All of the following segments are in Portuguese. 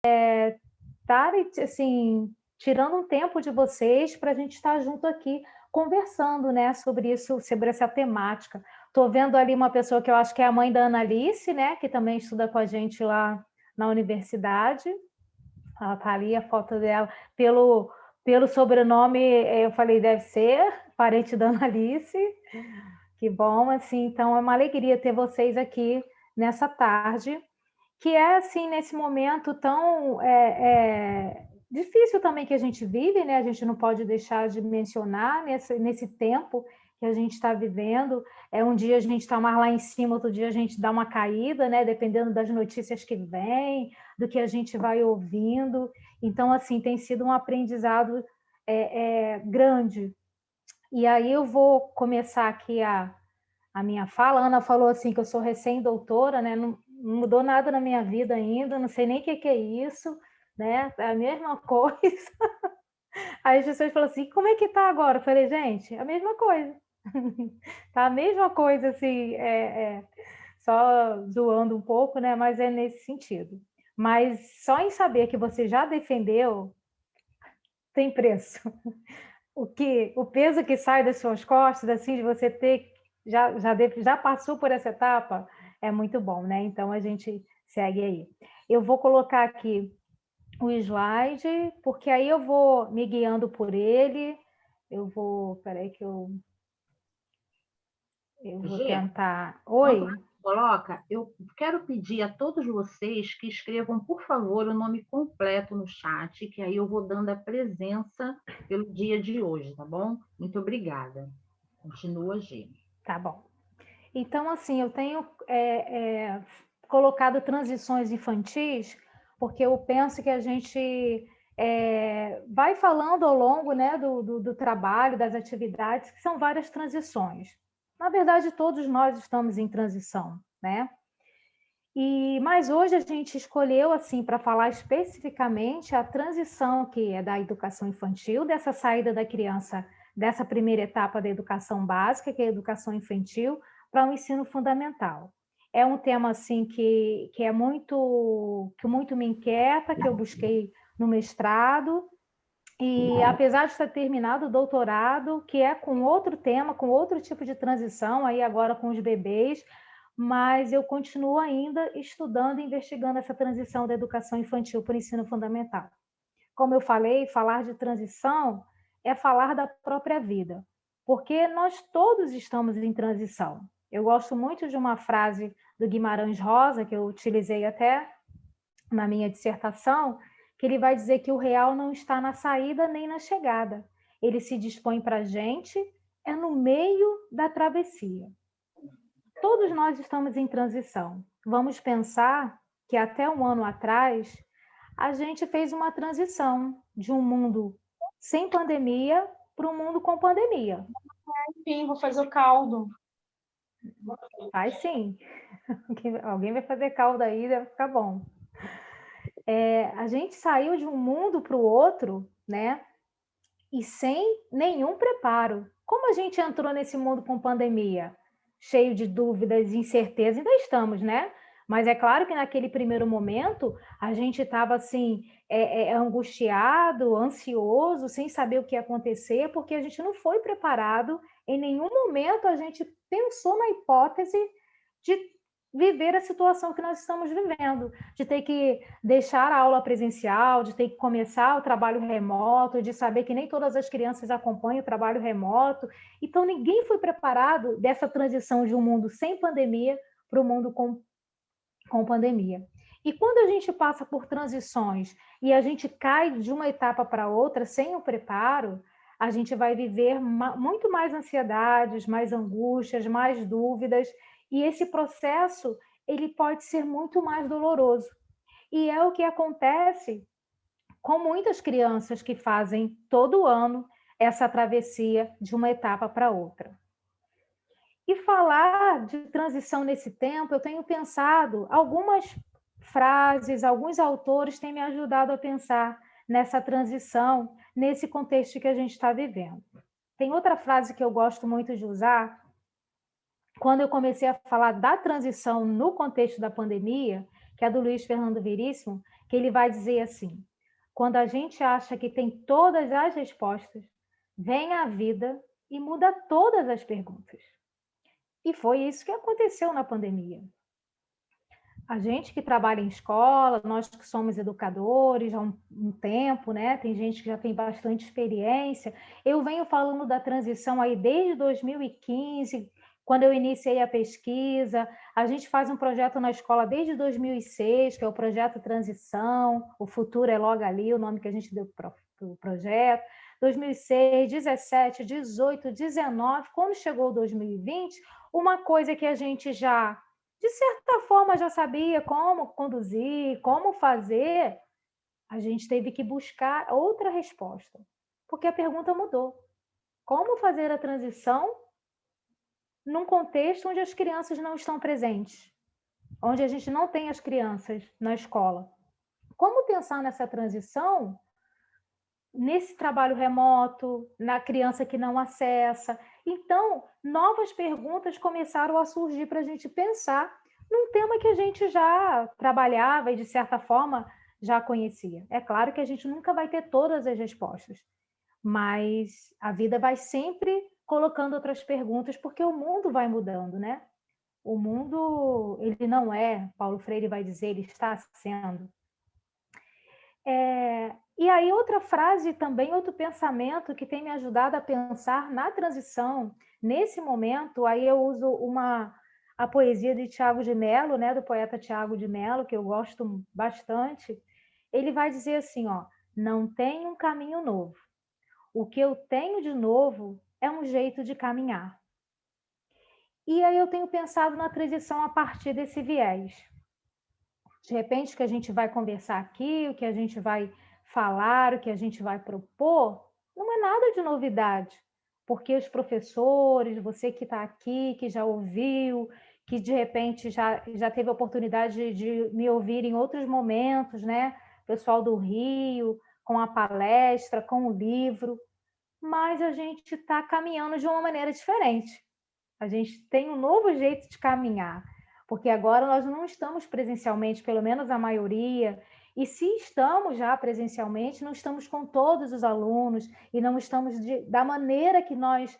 estarem, assim, tirando um tempo de vocês para a gente estar junto aqui conversando, né, sobre isso, sobre essa temática. Estou vendo ali uma pessoa que eu acho que é a mãe da Analice, né, que também estuda com a gente lá na universidade. Ela está ali, a foto dela, pelo sobrenome, eu falei, deve ser parente da Analice. Que bom, assim, então é uma alegria ter vocês aqui nessa tarde, que é assim, nesse momento tão difícil também que a gente vive, né? A gente não pode deixar de mencionar nesse tempo que a gente está vivendo. Um dia a gente está mais lá em cima, outro dia a gente dá uma caída, né? Dependendo das notícias que vêm, do que a gente vai ouvindo. Então, assim, tem sido um aprendizado grande. E aí eu vou começar aqui a minha fala. A Ana falou assim que eu sou recém-doutora, né? Não mudou nada na minha vida ainda, não sei nem o que é isso, né? É a mesma coisa. Aí as pessoas falam assim, como é que tá agora? Eu falei, gente, a mesma coisa. Tá a mesma coisa, assim, só zoando um pouco, né? Mas é nesse sentido. Mas só em saber que você já defendeu, tem preço. O peso que sai das suas costas, assim, de você ter já passou por essa etapa, é muito bom, né? Então a gente segue aí. Eu vou colocar aqui o slide, porque aí eu vou me guiando por ele. Peraí que eu vou Gê, tentar. enquanto Oi? você coloca, eu quero pedir a todos vocês que escrevam, por favor, o nome completo no chat, que aí eu vou dando a presença pelo dia de hoje, tá bom? Muito obrigada. Continua, Gê. Tá bom. Então, assim, eu tenho colocado transições infantis, porque eu penso que a gente vai falando ao longo, né, do trabalho, das atividades, que são várias transições. Na verdade, todos nós estamos em transição, né? Mas hoje a gente escolheu, assim, para falar especificamente a transição que é da educação infantil, dessa saída da criança, dessa primeira etapa da educação básica, que é a educação infantil, para o ensino fundamental. É um tema, assim, que muito me inquieta, que eu busquei no mestrado, e apesar de ter terminado o doutorado, que é com outro tema, com outro tipo de transição, aí agora com os bebês, mas eu continuo ainda estudando e investigando essa transição da educação infantil para o ensino fundamental. Como eu falei, falar de transição é falar da própria vida, porque nós todos estamos em transição. Eu gosto muito de uma frase do Guimarães Rosa, que eu utilizei até na minha dissertação, que ele vai dizer que o real não está na saída nem na chegada. Ele se dispõe para a gente, é no meio da travessia. Todos nós estamos em transição. Vamos pensar que até um ano atrás, a gente fez uma transição de um mundo sem pandemia para um mundo com pandemia. Sim, vou fazer o caldo. Faz sim. Alguém vai fazer caldo aí, deve ficar bom. A gente saiu de um mundo para o outro, né? E sem nenhum preparo. Como a gente entrou nesse mundo com pandemia? Cheio de dúvidas, incertezas, ainda estamos, né? Mas é claro que naquele primeiro momento a gente estava assim, angustiado, ansioso, sem saber o que ia acontecer, porque a gente não foi preparado. Em nenhum momento a gente pensou na hipótese de viver a situação que nós estamos vivendo, de ter que deixar a aula presencial, de ter que começar o trabalho remoto, de saber que nem todas as crianças acompanham o trabalho remoto. Então, ninguém foi preparado dessa transição de um mundo sem pandemia para o mundo com pandemia. E quando a gente passa por transições e a gente cai de uma etapa para outra sem o preparo, a gente vai viver muito mais ansiedades, mais angústias, mais dúvidas, e esse processo ele pode ser muito mais doloroso. E é o que acontece com muitas crianças que fazem todo ano essa travessia de uma etapa para outra. E falar de transição nesse tempo, eu tenho pensado, algumas frases, alguns autores têm me ajudado a pensar nessa transição, nesse contexto que a gente está vivendo. Tem outra frase que eu gosto muito de usar, quando eu comecei a falar da transição no contexto da pandemia, que é do Luiz Fernando Veríssimo, que ele vai dizer assim: quando a gente acha que tem todas as respostas, vem a vida e muda todas as perguntas. E foi isso que aconteceu na pandemia. A gente que trabalha em escola, nós que somos educadores há um tempo, né? Tem gente que já tem bastante experiência. Eu venho falando da transição aí desde 2015, quando eu iniciei a pesquisa. A gente faz um projeto na escola desde 2006, que é o projeto Transição. O futuro é logo ali, o nome que a gente deu para o projeto. 2006, 17, 18, 19. Quando chegou 2020, uma coisa que a gente já de certa forma já sabia como conduzir, como fazer, a gente teve que buscar outra resposta, porque a pergunta mudou. Como fazer a transição num contexto onde as crianças não estão presentes, onde a gente não tem as crianças na escola? Como pensar nessa transição nesse trabalho remoto, na criança que não acessa? Então, novas perguntas começaram a surgir para a gente pensar num tema que a gente já trabalhava e, de certa forma, já conhecia. É claro que a gente nunca vai ter todas as respostas, mas a vida vai sempre colocando outras perguntas, porque o mundo vai mudando, né? O mundo, ele não é, Paulo Freire vai dizer, ele está sendo. E aí, outra frase também, outro pensamento que tem me ajudado a pensar na transição, nesse momento, aí eu uso a poesia de Tiago de Mello, né, do poeta Tiago de Mello, que eu gosto bastante. Ele vai dizer assim, ó: não tem um caminho novo. O que eu tenho de novo é um jeito de caminhar. E aí eu tenho pensado na transição a partir desse viés. De repente, o que a gente vai conversar aqui, o que a gente vai falar, o que a gente vai propor, não é nada de novidade, porque os professores, você que está aqui, que já ouviu, que de repente já teve a oportunidade de me ouvir em outros momentos, né? Pessoal do Rio, com a palestra, com o livro, mas a gente está caminhando de uma maneira diferente. A gente tem um novo jeito de caminhar, porque agora nós não estamos presencialmente, pelo menos a maioria, e se estamos já presencialmente, não estamos com todos os alunos e não estamos da maneira que nós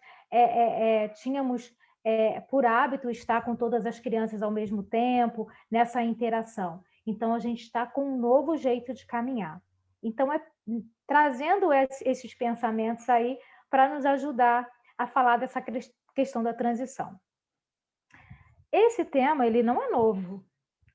tínhamos por hábito estar com todas as crianças ao mesmo tempo, nessa interação. Então, a gente está com um novo jeito de caminhar. Então, trazendo esses pensamentos aí para nos ajudar a falar dessa questão da transição. Esse tema, ele não é novo.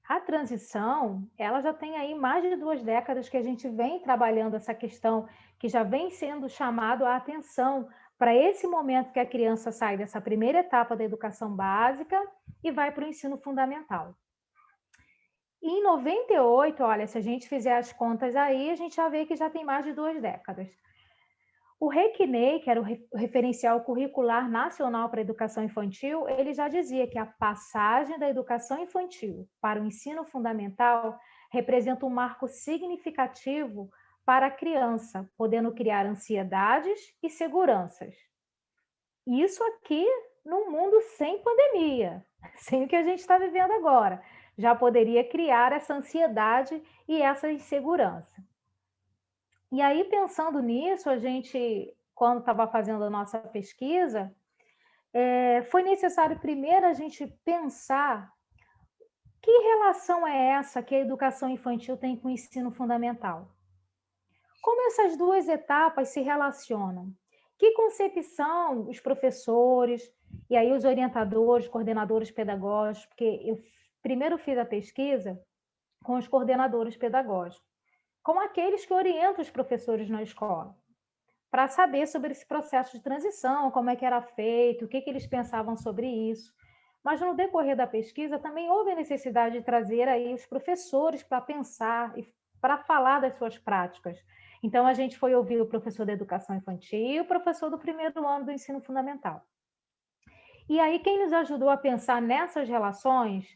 A transição, ela já tem aí mais de 2 décadas que a gente vem trabalhando essa questão, que já vem sendo chamado a atenção para esse momento que a criança sai dessa primeira etapa da educação básica e vai para o ensino fundamental. E em 98, olha, se a gente fizer as contas aí, a gente já vê que já tem mais de 2 décadas. O RECNEI, que era o Referencial Curricular Nacional para a Educação Infantil, ele já dizia que a passagem da educação infantil para o ensino fundamental representa um marco significativo para a criança, podendo criar ansiedades e seguranças. Isso aqui num mundo sem pandemia, sem o que a gente está vivendo agora. Já poderia criar essa ansiedade e essa insegurança. E aí, pensando nisso, a gente, quando estava fazendo a nossa pesquisa, foi necessário primeiro a gente pensar que relação é essa que a educação infantil tem com o ensino fundamental. Como essas 2 etapas se relacionam? Que concepção os professores, e aí os orientadores, coordenadores pedagógicos, porque eu primeiro fiz a pesquisa com os coordenadores pedagógicos, com aqueles que orientam os professores na escola, para saber sobre esse processo de transição, como é que era feito, o que eles pensavam sobre isso. Mas no decorrer da pesquisa também houve a necessidade de trazer aí os professores para pensar e para falar das suas práticas. Então, a gente foi ouvir o professor da educação infantil e o professor do primeiro ano do ensino fundamental. E aí, quem nos ajudou a pensar nessas relações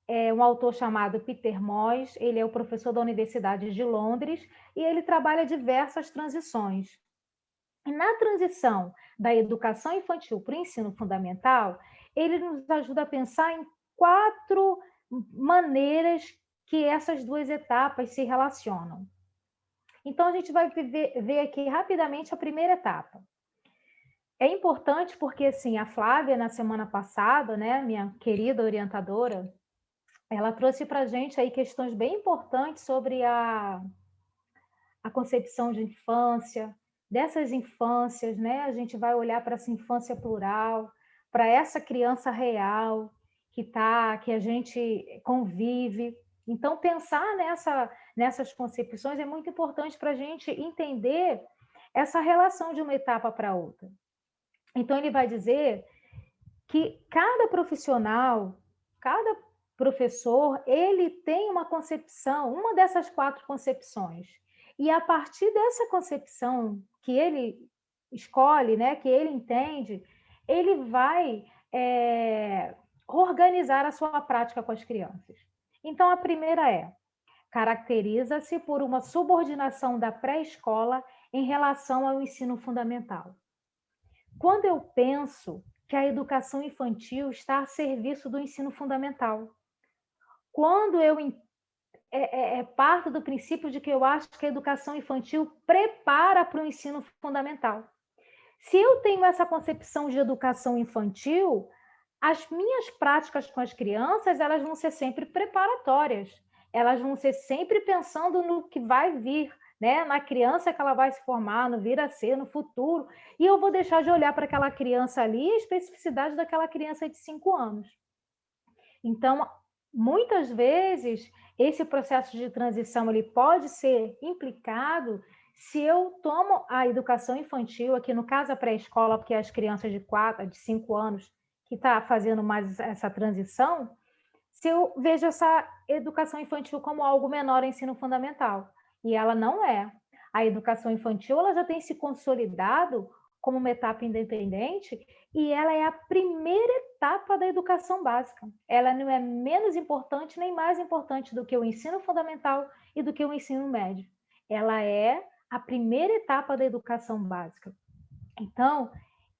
é um autor chamado Peter Moyes, ele é o professor da Universidade de Londres e ele trabalha diversas transições. E na transição da educação infantil para o ensino fundamental, ele nos ajuda a pensar em 4 maneiras que essas duas etapas se relacionam. Então, a gente vai ver aqui rapidamente a primeira etapa. É importante porque, assim, a Flávia, na semana passada, né, minha querida orientadora, ela trouxe para a gente aí questões bem importantes sobre a concepção de infância, dessas infâncias, né? A gente vai olhar para essa infância plural, para essa criança real que a gente convive. Então, pensar nessas concepções é muito importante para a gente entender essa relação de uma etapa para outra. Então, ele vai dizer que cada profissional, cada professor, ele tem uma concepção, uma dessas 4 concepções. E a partir dessa concepção que ele escolhe, né, que ele entende, ele vai organizar a sua prática com as crianças. Então, a primeira caracteriza-se por uma subordinação da pré-escola em relação ao ensino fundamental. Quando eu penso que a educação infantil está a serviço do ensino fundamental, quando eu parto do princípio de que eu acho que a educação infantil prepara para o ensino fundamental. Se eu tenho essa concepção de educação infantil, as minhas práticas com as crianças, elas vão ser sempre preparatórias, elas vão ser sempre pensando no que vai vir, né? Na criança que ela vai se formar, no vir a ser, no futuro, e eu vou deixar de olhar para aquela criança ali, a especificidade daquela criança de 5 anos. Então, muitas vezes, esse processo de transição ele pode ser implicado se eu tomo a educação infantil, aqui no caso a pré-escola, porque as crianças de 4, de 5 anos que está fazendo mais essa transição, se eu vejo essa educação infantil como algo menor ao ensino fundamental. E ela não é. A educação infantil ela já tem se consolidado como uma etapa independente e ela é a primeira etapa da educação básica. Ela não é menos importante nem mais importante do que o ensino fundamental e do que o ensino médio. Ela é a primeira etapa da educação básica. Então,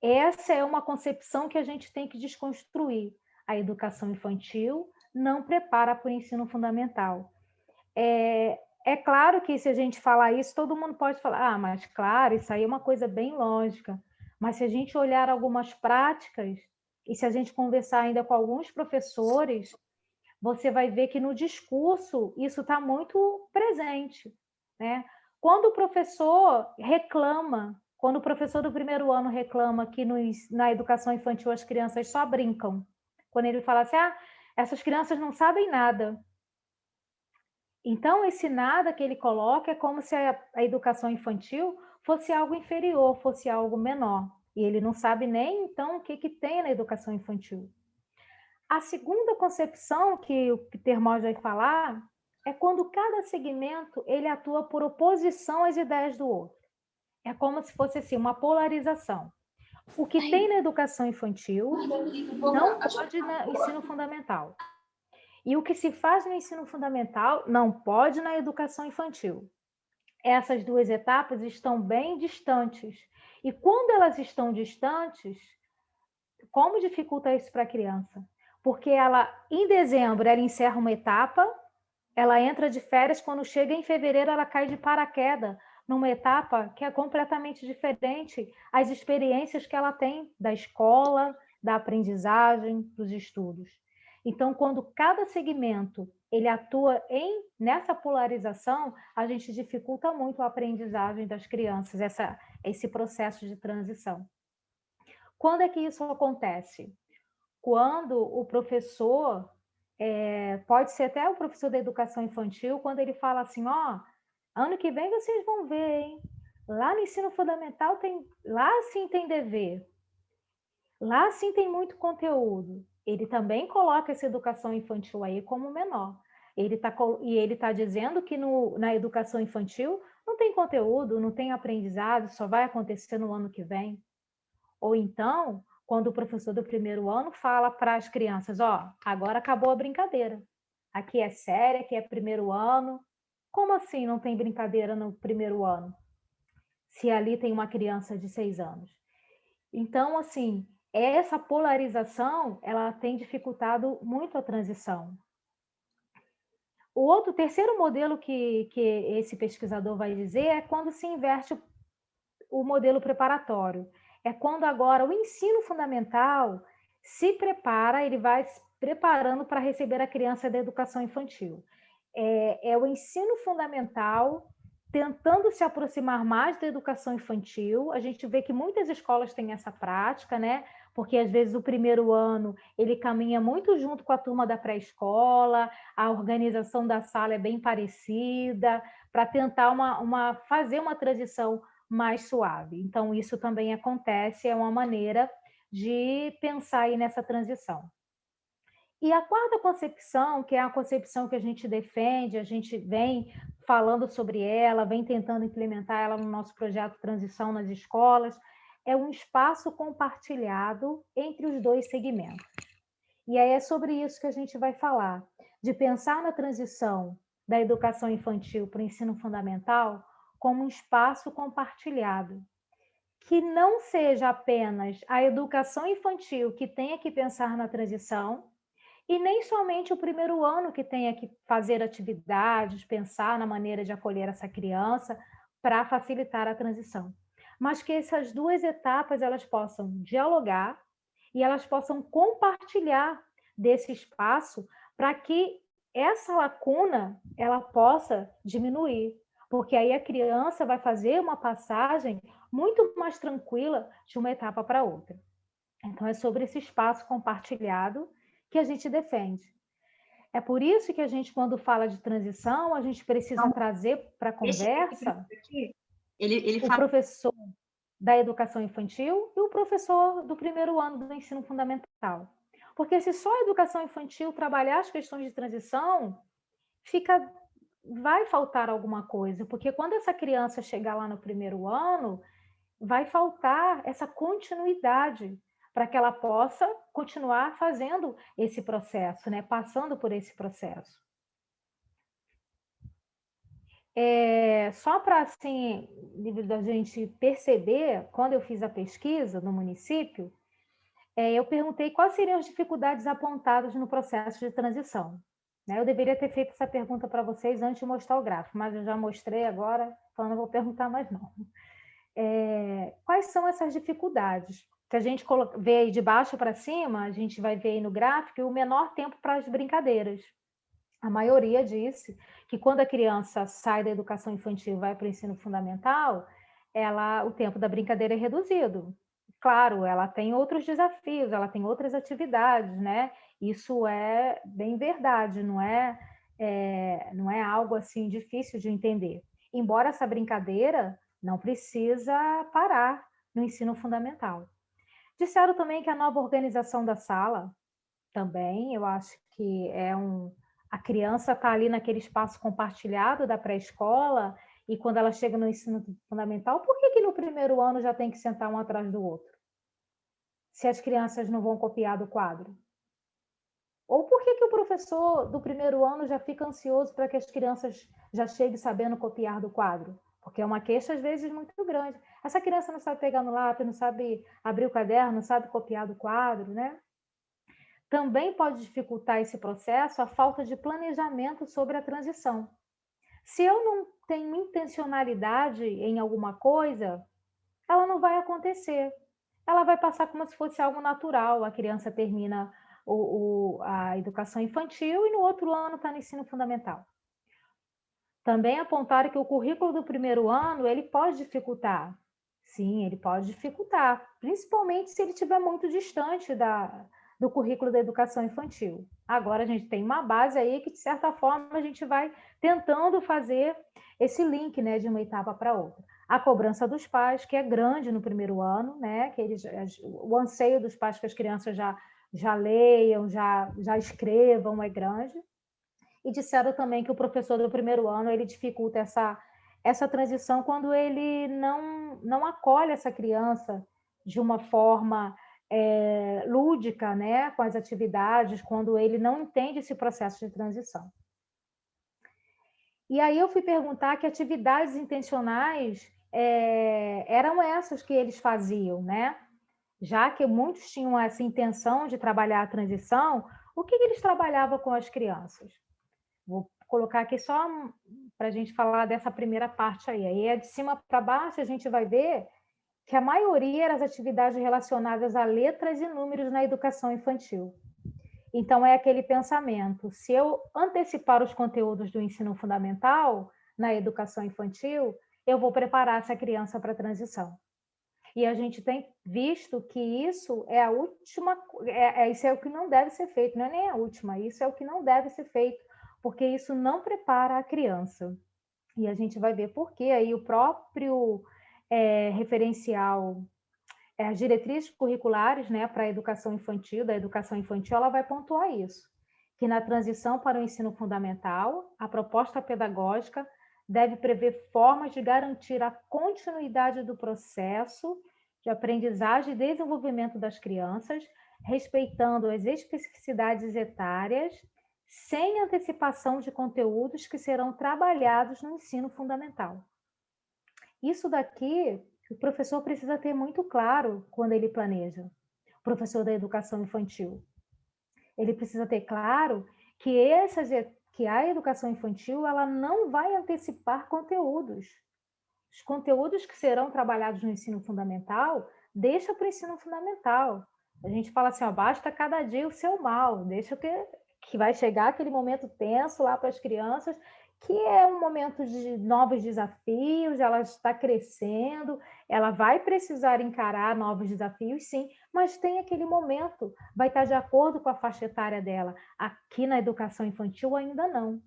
essa é uma concepção que a gente tem que desconstruir. A educação infantil não prepara para o ensino fundamental. É claro que se a gente falar isso, todo mundo pode falar, mas claro, isso aí é uma coisa bem lógica. Mas se a gente olhar algumas práticas, e se a gente conversar ainda com alguns professores, você vai ver que no discurso isso está muito presente, né? Quando o professor reclama, quando o professor do primeiro ano reclama que na educação infantil as crianças só brincam, quando ele fala assim, essas crianças não sabem nada. Então, esse nada que ele coloca é como se a educação infantil fosse algo inferior, fosse algo menor. E ele não sabe nem, então, o que tem na educação infantil. A segunda concepção que o Peter Moss vai falar é quando cada segmento ele atua por oposição às ideias do outro. É como se fosse assim, uma polarização. O que tem na educação infantil não pode no ensino fundamental. E o que se faz no ensino fundamental não pode na educação infantil. Essas duas etapas estão bem distantes. E quando elas estão distantes, como dificulta isso para a criança? Porque ela, em dezembro, ela encerra uma etapa, ela entra de férias, quando chega em fevereiro, ela cai de paraquedas numa etapa que é completamente diferente às experiências que ela tem da escola, da aprendizagem, dos estudos. Então, quando cada segmento ele atua nessa polarização, a gente dificulta muito a aprendizagem das crianças, esse processo de transição. Quando é que isso acontece? Quando o professor, pode ser até o professor da educação infantil, quando ele fala assim, ano que vem vocês vão ver, hein? Lá no ensino fundamental lá sim tem dever, lá sim tem muito conteúdo. Ele também coloca essa educação infantil aí como menor. Ele está dizendo que na educação infantil não tem conteúdo, não tem aprendizado, só vai acontecer no ano que vem. Ou então, quando o professor do primeiro ano fala para as crianças, agora acabou a brincadeira. Aqui é sério, aqui é primeiro ano. Como assim não tem brincadeira no primeiro ano? Se ali tem uma criança de 6 anos. Então, assim, essa polarização, ela tem dificultado muito a transição. O terceiro modelo que esse pesquisador vai dizer é quando se inverte o modelo preparatório. É quando agora o ensino fundamental se prepara, ele vai se preparando para receber a criança da educação infantil. É o ensino fundamental tentando se aproximar mais da educação infantil. A gente vê que muitas escolas têm essa prática, né? Porque às vezes o primeiro ano ele caminha muito junto com a turma da pré-escola, a organização da sala é bem parecida, para tentar fazer uma transição mais suave. Então, isso também acontece, é uma maneira de pensar aí nessa transição. E a quarta concepção, que é a concepção que a gente defende, a gente vem falando sobre ela, vem tentando implementar ela no nosso projeto Transição nas escolas, é um espaço compartilhado entre os dois segmentos. E aí é sobre isso que a gente vai falar, de pensar na transição da educação infantil para o ensino fundamental como um espaço compartilhado, que não seja apenas a educação infantil que tenha que pensar na transição, e nem somente o primeiro ano que tenha que fazer atividades, pensar na maneira de acolher essa criança para facilitar a transição, mas que essas duas etapas elas possam dialogar e elas possam compartilhar desse espaço para que essa lacuna ela possa diminuir, porque aí a criança vai fazer uma passagem muito mais tranquila de uma etapa para outra. Então é sobre esse espaço compartilhado que a gente defende. É por isso que a gente, quando fala de transição, a gente precisa trazer para a conversa ele o fala... professor da educação infantil e o professor do primeiro ano do ensino fundamental. Porque se só a educação infantil trabalhar as questões de transição, vai faltar alguma coisa, porque quando essa criança chegar lá no primeiro ano, vai faltar essa continuidade para que ela possa continuar fazendo esse processo, né? Passando por esse processo. Só para assim, a gente perceber, quando eu fiz a pesquisa no município, eu perguntei quais seriam as dificuldades apontadas no processo de transição. Né? Eu deveria ter feito essa pergunta para vocês antes de mostrar o gráfico, mas eu já mostrei agora, então não vou perguntar mais não. Quais são essas dificuldades? Que a gente vê aí de baixo para cima, a gente vai ver aí no gráfico o menor tempo para as brincadeiras. A maioria disse que quando a criança sai da educação infantil e vai para o ensino fundamental, o tempo da brincadeira é reduzido. Claro, ela tem outros desafios, ela tem outras atividades, né? Isso é bem verdade, não é algo assim difícil de entender. Embora essa brincadeira não precisa parar no ensino fundamental. Disseram também que a nova organização da sala, também, eu acho que a criança está ali naquele espaço compartilhado da pré-escola, e quando ela chega no ensino fundamental, por que no primeiro ano já tem que sentar um atrás do outro? Se as crianças não vão copiar do quadro? Ou por que o professor do primeiro ano já fica ansioso para que as crianças já cheguem sabendo copiar do quadro? Porque é uma queixa, às vezes, muito grande. Essa criança não sabe pegar no lápis, não sabe abrir o caderno, não sabe copiar do quadro, né? Também pode dificultar esse processo a falta de planejamento sobre a transição. Se eu não tenho intencionalidade em alguma coisa, ela não vai acontecer. Ela vai passar como se fosse algo natural. A criança termina a educação infantil e no outro ano está no ensino fundamental. Também apontaram que o currículo do primeiro ano ele pode dificultar. Sim, ele pode dificultar, principalmente se ele estiver muito distante do currículo da educação infantil. Agora a gente tem uma base aí que, de certa forma, a gente vai tentando fazer esse link, né, de uma etapa para outra. A cobrança dos pais, que é grande no primeiro ano, né, que o anseio dos pais que as crianças já leiam, já escrevam é grande. E disseram também que o professor do primeiro ano ele dificulta essa transição quando ele não acolhe essa criança de uma forma lúdica, né, com as atividades, quando ele não entende esse processo de transição. E aí eu fui perguntar que atividades intencionais eram essas que eles faziam, né? Já que muitos tinham essa intenção de trabalhar a transição, o que eles trabalhavam com as crianças? Vou colocar aqui só para a gente falar dessa primeira parte aí. Aí é de cima para baixo, a gente vai ver que a maioria eram as atividades relacionadas a letras e números na educação infantil. Então, é aquele pensamento: se eu antecipar os conteúdos do ensino fundamental na educação infantil, eu vou preparar essa criança para a transição. E a gente tem visto que isso é a última, isso é o que não deve ser feito, não é nem a última, isso é o que não deve ser feito, porque isso não prepara a criança. E a gente vai ver por quê. Aí o próprio referencial, as diretrizes curriculares, né, para a educação infantil, da educação infantil, ela vai pontuar isso, que na transição para o ensino fundamental, a proposta pedagógica deve prever formas de garantir a continuidade do processo de aprendizagem e desenvolvimento das crianças, respeitando as especificidades etárias, sem antecipação de conteúdos que serão trabalhados no ensino fundamental. Isso daqui, o professor precisa ter muito claro quando ele planeja, o professor da educação infantil. Ele precisa ter claro que a educação infantil ela não vai antecipar conteúdos. Os conteúdos que serão trabalhados no ensino fundamental, deixa para o ensino fundamental. A gente fala assim, ó, basta cada dia o seu mal, deixa que vai chegar aquele momento tenso lá para as crianças, que é um momento de novos desafios, ela está crescendo, ela vai precisar encarar novos desafios, sim, mas tem aquele momento, vai estar de acordo com a faixa etária dela. Aqui na educação infantil ainda não.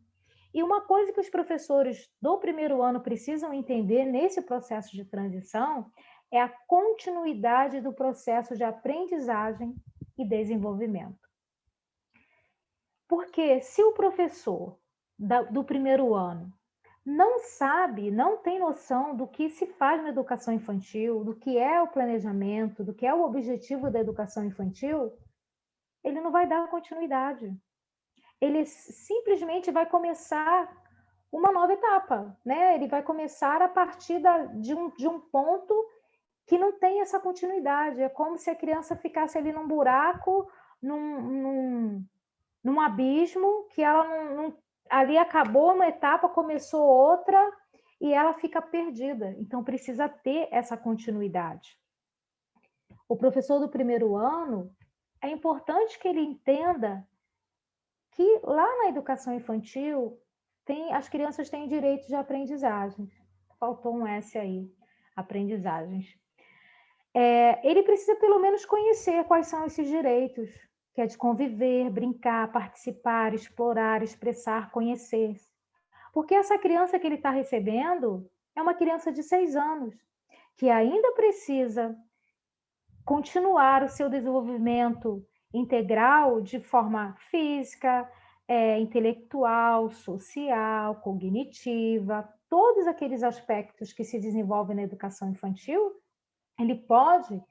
E uma coisa que os professores do primeiro ano precisam entender nesse processo de transição é a continuidade do processo de aprendizagem e desenvolvimento. Porque se o professor do primeiro ano não sabe, não tem noção do que se faz na educação infantil, do que é o planejamento, do que é o objetivo da educação infantil, ele não vai dar continuidade. Ele simplesmente vai começar uma nova etapa, né? Ele vai começar a partir de um ponto que não tem essa continuidade. É como se a criança ficasse ali num buraco, num abismo, que ela ali acabou uma etapa, começou outra, e ela fica perdida. Então, precisa ter essa continuidade. O professor do primeiro ano, é importante que ele entenda que lá na educação infantil, as crianças têm direito de aprendizagem. Faltou um S aí, aprendizagens. Ele precisa pelo menos conhecer quais são esses direitos, que é de conviver, brincar, participar, explorar, expressar, conhecer. Porque essa criança que ele está recebendo é uma criança de 6 anos, que ainda precisa continuar o seu desenvolvimento integral de forma física, intelectual, social, cognitiva, todos aqueles aspectos que se desenvolvem na educação infantil, ele pode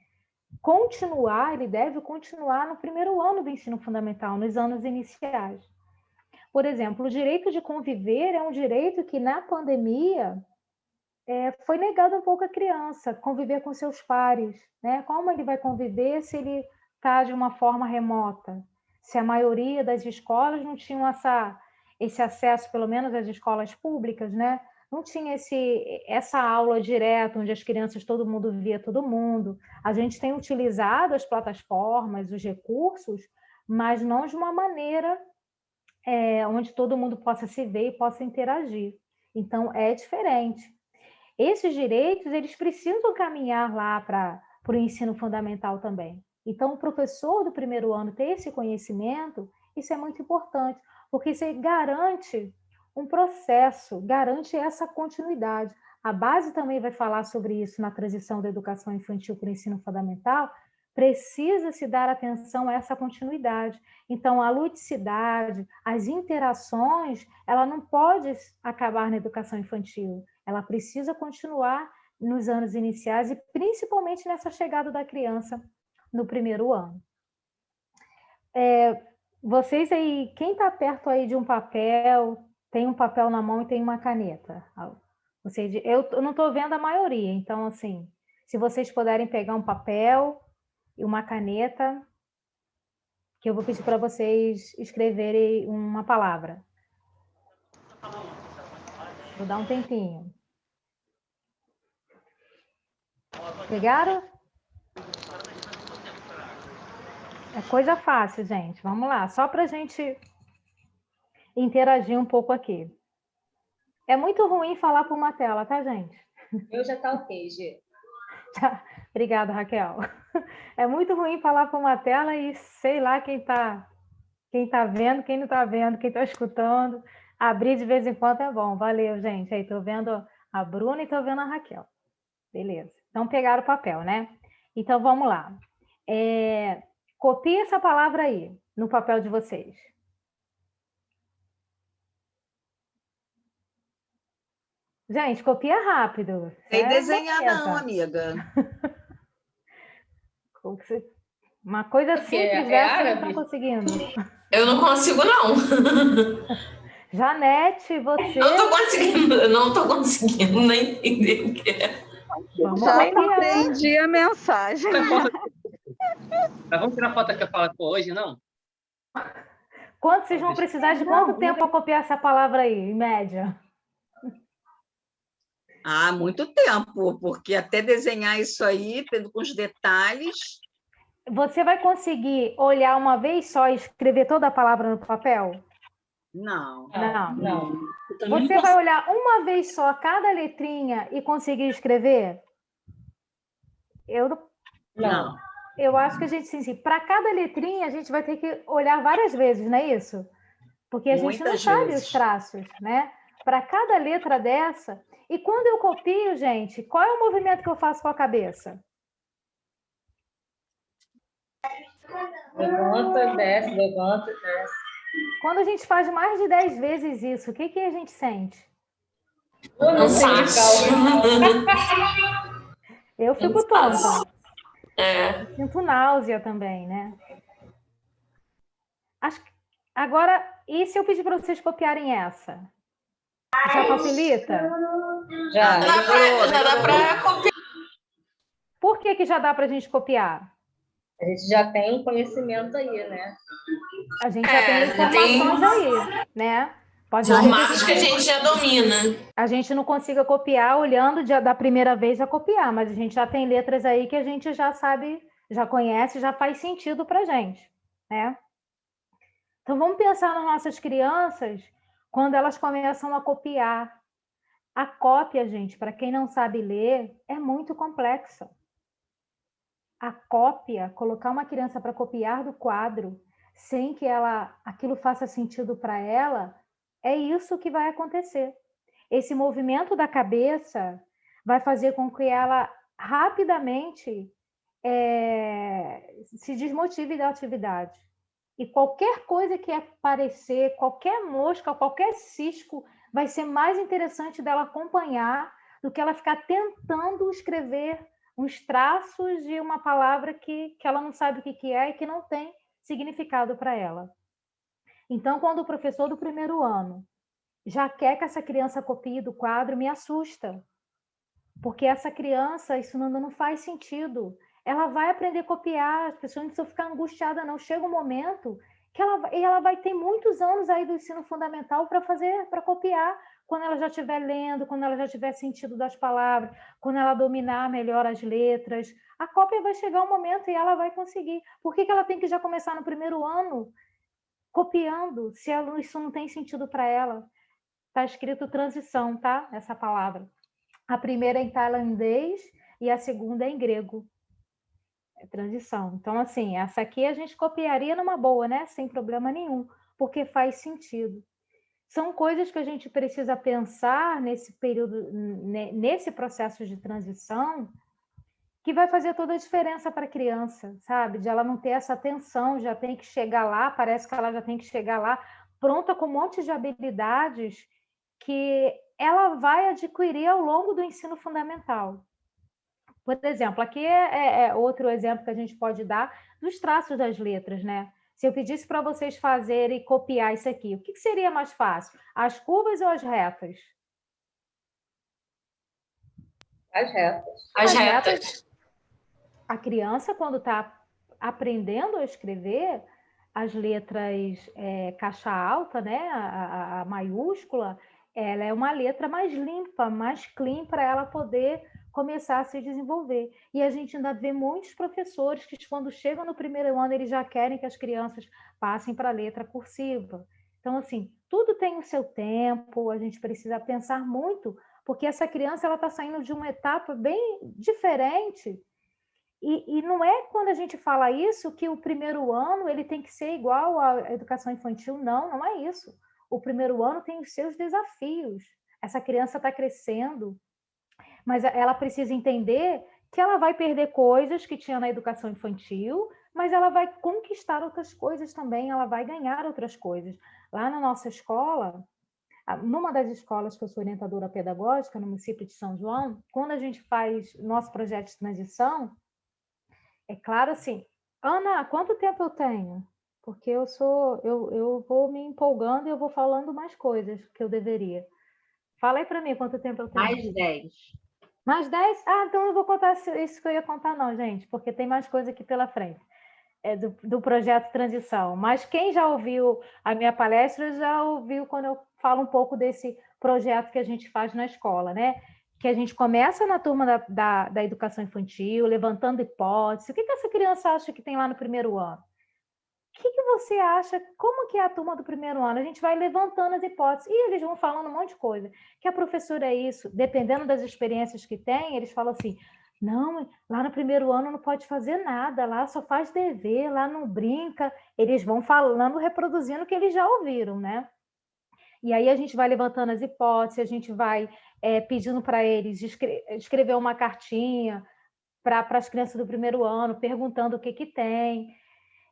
continuar, ele deve continuar no primeiro ano do ensino fundamental, nos anos iniciais. Por exemplo, o direito de conviver é um direito que, na pandemia, foi negado um pouco à criança, conviver com seus pares, né? Como ele vai conviver se ele está de uma forma remota? Se a maioria das escolas não tinham esse acesso, pelo menos as escolas públicas, né? Não tinha essa aula direta, onde as crianças, todo mundo via todo mundo. A gente tem utilizado as plataformas, os recursos, mas não de uma maneira onde todo mundo possa se ver e possa interagir. Então, é diferente. Esses direitos, eles precisam caminhar lá para o ensino fundamental também. Então, o professor do primeiro ano ter esse conhecimento, isso é muito importante, porque isso garante um processo, garante essa continuidade. A base também vai falar sobre isso na transição da educação infantil para o ensino fundamental, precisa se dar atenção a essa continuidade. Então, a ludicidade, as interações, ela não pode acabar na educação infantil, ela precisa continuar nos anos iniciais e principalmente nessa chegada da criança no primeiro ano. Vocês aí, quem está perto aí de um papel, tem um papel na mão e tem uma caneta? Eu não estou vendo a maioria, então, assim, se vocês puderem pegar um papel e uma caneta, que eu vou pedir para vocês escreverem uma palavra. Vou dar um tempinho. Pegaram? É coisa fácil, gente. Vamos lá, só para a gente interagir um pouco aqui. É muito ruim falar por uma tela, tá, gente? Eu já tá ok, Gê. Obrigada, Raquel. É muito ruim falar por uma tela e sei lá quem tá vendo, quem não está vendo, quem está escutando. Abrir de vez em quando é bom. Valeu, gente. Aí, estou vendo a Bruna e estou vendo a Raquel. Beleza. Então, pegaram o papel, né? Então, vamos lá. Copie essa palavra aí, no papel de vocês. Gente, copia rápido. Sem desenhar não, amiga. Uma coisa simples dessa, não está conseguindo. Eu não consigo, não. Janete, você... Não tô conseguindo nem entender o que é. Vamos Já copiar. entendi a mensagem. Mas vamos tirar foto que eu falo hoje, não? Vocês vão precisar de quanto tempo para copiar essa palavra aí, em média? Ah, muito tempo, porque até desenhar isso aí, tendo com os detalhes... Você vai conseguir olhar uma vez só e escrever toda a palavra no papel? Não. Não. Você vai olhar uma vez só cada letrinha e conseguir escrever? Não. Eu acho que a gente, sim, para cada letrinha, a gente vai ter que olhar várias vezes, não é isso? Porque a gente não sabe os traços, né? Para cada letra dessa. E quando eu copio, gente, qual é o movimento que eu faço com a cabeça? Levanta, desce, levanta, desce. Quando a gente faz mais de 10 vezes isso, o que a gente sente? Eu fico tonta. Sinto náusea também, né? Agora, e se eu pedir para vocês copiarem essa? Já facilita? Já dá para copiar. Por que já dá para a gente copiar? A gente já tem conhecimento aí, né? A gente já tem informações aí, né? Pode Formatos que a gente já domina. A gente não consiga copiar olhando da primeira vez a copiar, mas a gente já tem letras aí que a gente já sabe, já conhece, já faz sentido para a gente, né? Então, vamos pensar nas nossas crianças quando elas começam a copiar. A cópia, gente, para quem não sabe ler, é muito complexa. A cópia, colocar uma criança para copiar do quadro sem que aquilo faça sentido para ela, é isso que vai acontecer. Esse movimento da cabeça vai fazer com que ela rapidamente se desmotive da atividade. E qualquer coisa que aparecer, qualquer mosca, qualquer cisco, vai ser mais interessante dela acompanhar do que ela ficar tentando escrever uns traços de uma palavra que ela não sabe o que é e que não tem significado para ela. Então, quando o professor do primeiro ano já quer que essa criança copie do quadro, me assusta. Porque essa criança, isso não faz sentido. Ela vai aprender a copiar, as pessoas não precisam ficar angustiadas, não. Chega um momento que ela vai ter muitos anos aí do ensino fundamental para copiar, quando ela já estiver lendo, quando ela já tiver sentido das palavras, quando ela dominar melhor as letras. A cópia vai chegar um momento e ela vai conseguir. Por que ela tem que já começar no primeiro ano copiando, se isso não tem sentido para ela? Está escrito transição, tá? Essa palavra. A primeira é em tailandês e a segunda é em grego. É transição. Então, assim, essa aqui a gente copiaria numa boa, né? Sem problema nenhum, porque faz sentido. São coisas que a gente precisa pensar nesse período, nesse processo de transição, que vai fazer toda a diferença para a criança, sabe? De ela não ter essa tensão, já tem que chegar lá, parece que ela já tem que chegar lá, pronta com um monte de habilidades que ela vai adquirir ao longo do ensino fundamental. Por exemplo, aqui é outro exemplo que a gente pode dar dos traços das letras, né? Se eu pedisse para vocês fazerem e copiar isso aqui, o que seria mais fácil? As curvas ou as retas? As retas. As retas. A criança, quando está aprendendo a escrever as letras caixa alta, né? A maiúscula, ela é uma letra mais limpa, mais clean para ela poder começar a se desenvolver. E a gente ainda vê muitos professores que, quando chegam no primeiro ano, eles já querem que as crianças passem para a letra cursiva. Então, assim, tudo tem o seu tempo, a gente precisa pensar muito, porque essa criança ela está saindo de uma etapa bem diferente. E não é quando a gente fala isso que o primeiro ano ele tem que ser igual à educação infantil, não, não é isso. O primeiro ano tem os seus desafios. Essa criança está crescendo, mas ela precisa entender que ela vai perder coisas que tinha na educação infantil, mas ela vai conquistar outras coisas também, ela vai ganhar outras coisas. Lá na nossa escola, numa das escolas que eu sou orientadora pedagógica, no município de São João, quando a gente faz nosso projeto de transição, é claro assim, Ana, quanto tempo eu tenho? Porque eu vou me empolgando e eu vou falando mais coisas que eu deveria. Fala aí para mim quanto tempo eu tenho. Mais 10. Mais 10? Ah, então eu vou contar isso que eu ia contar não, gente, porque tem mais coisa aqui pela frente. Do projeto Transição. Mas quem já ouviu a minha palestra já ouviu quando eu falo um pouco desse projeto que a gente faz na escola, né? Que a gente começa na turma da educação infantil, levantando hipóteses. O que essa criança acha que tem lá no primeiro ano? O que você acha? Como que é a turma do primeiro ano? A gente vai levantando as hipóteses e eles vão falando um monte de coisa. Que a professora é isso, dependendo das experiências que tem, eles falam assim, não, lá no primeiro ano não pode fazer nada, lá só faz dever, lá não brinca. Eles vão falando, reproduzindo o que eles já ouviram, né? E aí a gente vai levantando as hipóteses, a gente vai pedindo para eles escrever uma cartinha para as crianças do primeiro ano, perguntando o que tem.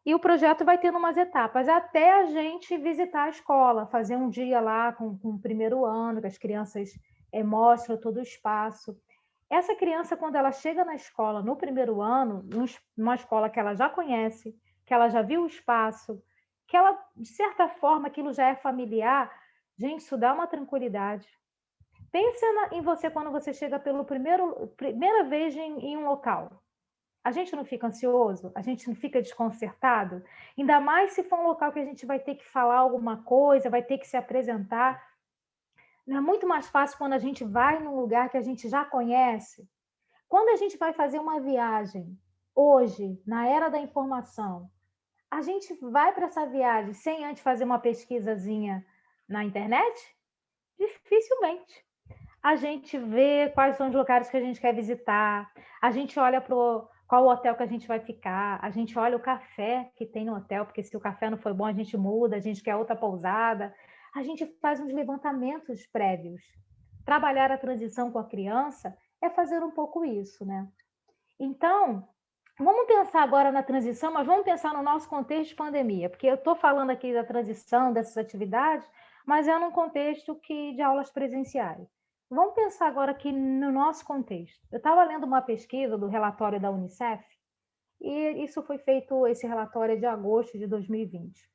E o projeto vai tendo umas etapas, até a gente visitar a escola, fazer um dia lá com o primeiro ano, que as crianças mostram todo o espaço. Essa criança, quando ela chega na escola, no primeiro ano, numa escola que ela já conhece, que ela já viu o espaço, que ela, de certa forma, aquilo já é familiar, gente, isso dá uma tranquilidade. Pensa em você quando você chega pela primeira vez em um local. A gente não fica ansioso? A gente não fica desconcertado? Ainda mais se for um local que a gente vai ter que falar alguma coisa, vai ter que se apresentar. Não é muito mais fácil quando a gente vai num lugar que a gente já conhece? Quando a gente vai fazer uma viagem, hoje, na era da informação, a gente vai para essa viagem sem antes fazer uma pesquisazinha na internet? Dificilmente. A gente vê quais são os lugares que a gente quer visitar, a gente olha para qual o hotel que a gente vai ficar, a gente olha o café que tem no hotel, porque se o café não foi bom, a gente muda, a gente quer outra pousada. A gente faz uns levantamentos prévios. Trabalhar a transição com a criança é fazer um pouco isso, né? Então, vamos pensar agora na transição, mas vamos pensar no nosso contexto de pandemia, porque eu estou falando aqui da transição, dessas atividades, mas é num contexto de aulas presenciais. Vamos pensar agora aqui no nosso contexto. Eu estava lendo uma pesquisa do relatório da Unicef, e isso foi feito, esse relatório é de agosto de 2020.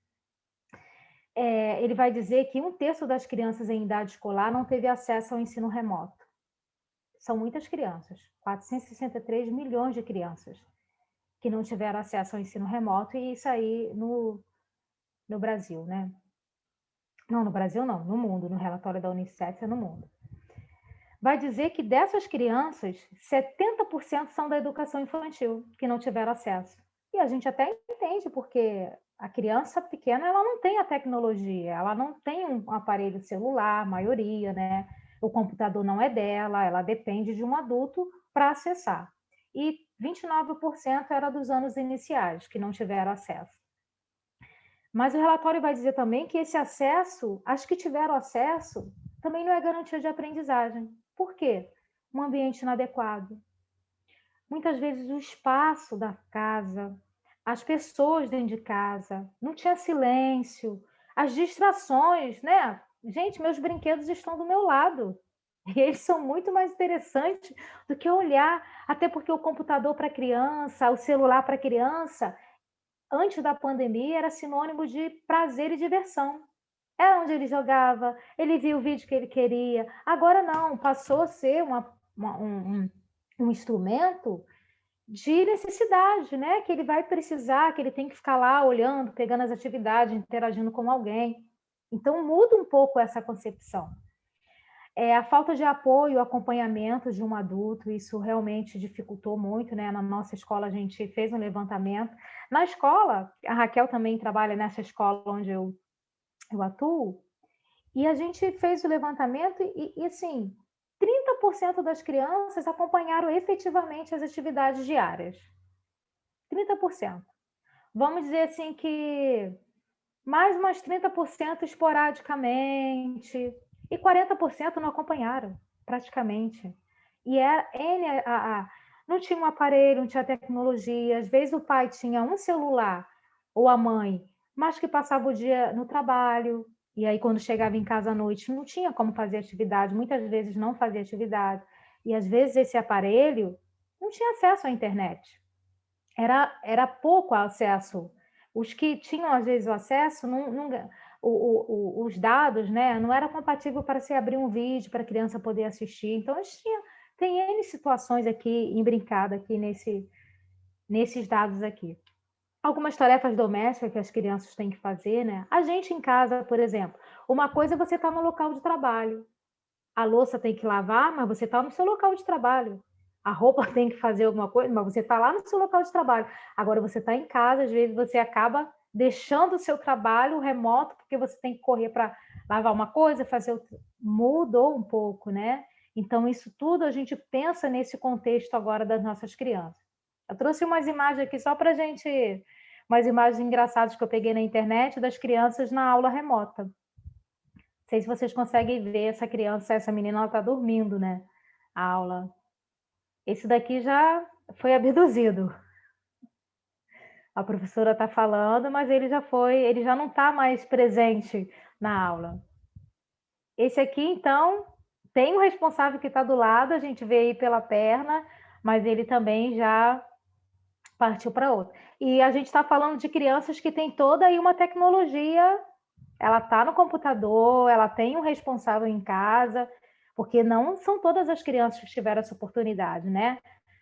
Ele vai dizer que 1/3 das crianças em idade escolar não teve acesso ao ensino remoto. São muitas crianças, 463 milhões de crianças que não tiveram acesso ao ensino remoto, e isso aí no Brasil, né? Não, no Brasil não, no mundo, no relatório da Unicef é no mundo. Vai dizer que dessas crianças, 70% são da educação infantil, que não tiveram acesso. E a gente até entende, porque a criança pequena, ela não tem a tecnologia, ela não tem um aparelho celular, a maioria, né? O computador não é dela, ela depende de um adulto para acessar. E 29% era dos anos iniciais, que não tiveram acesso. Mas o relatório vai dizer também que esse acesso, as que tiveram acesso, também não é garantia de aprendizagem. Por quê? Um ambiente inadequado. Muitas vezes o espaço da casa, as pessoas dentro de casa, não tinha silêncio, as distrações, né? Gente, meus brinquedos estão do meu lado. E eles são muito mais interessantes do que olhar, até porque o computador para criança, o celular para criança, antes da pandemia, era sinônimo de prazer e diversão. Era onde ele jogava, ele via o vídeo que ele queria. Agora não, passou a ser um instrumento de necessidade, né? Que ele vai precisar, que ele tem que ficar lá olhando, pegando as atividades, interagindo com alguém. Então muda um pouco essa concepção. A falta de apoio, acompanhamento de um adulto, isso realmente dificultou muito, né? Na nossa escola, a gente fez um levantamento. Na escola, a Raquel também trabalha nessa escola onde eu atuo, e a gente fez o levantamento e assim, 30% das crianças acompanharam efetivamente as atividades diárias. 30%. Vamos dizer assim que mais umas 30% esporadicamente, e 40% não acompanharam, praticamente. E não tinha um aparelho, não tinha tecnologia, às vezes o pai tinha um celular, ou a mãe, mas que passava o dia no trabalho, e aí quando chegava em casa à noite não tinha como fazer atividade, muitas vezes não fazia atividade, e às vezes esse aparelho não tinha acesso à internet. Era pouco acesso. Os que tinham, às vezes, o acesso, os dados, né, não era compatível para se abrir um vídeo para a criança poder assistir. Então, tem N situações aqui, imbricadas aqui nesses dados aqui. Algumas tarefas domésticas que as crianças têm que fazer, né? A gente em casa, por exemplo, uma coisa é você estar no local de trabalho. A louça tem que lavar, mas você está no seu local de trabalho. A roupa tem que fazer alguma coisa, mas você está lá no seu local de trabalho. Agora você está em casa, às vezes você acaba deixando o seu trabalho remoto, porque você tem que correr para lavar uma coisa, fazer outra. Mudou um pouco, né? Então, isso tudo a gente pensa nesse contexto agora das nossas crianças. Eu trouxe umas imagens aqui só para a gente, umas imagens engraçadas que eu peguei na internet das crianças na aula remota. Não sei se vocês conseguem ver essa criança, essa menina, ela está dormindo, né? A aula. Esse daqui já foi abduzido. A professora está falando, mas ele já não está mais presente na aula. Esse aqui, então, tem um responsável que está do lado, a gente vê aí pela perna, mas ele também já partiu para outra. E a gente está falando de crianças que têm toda aí uma tecnologia, ela está no computador, ela tem um responsável em casa, porque não são todas as crianças que tiveram essa oportunidade, né?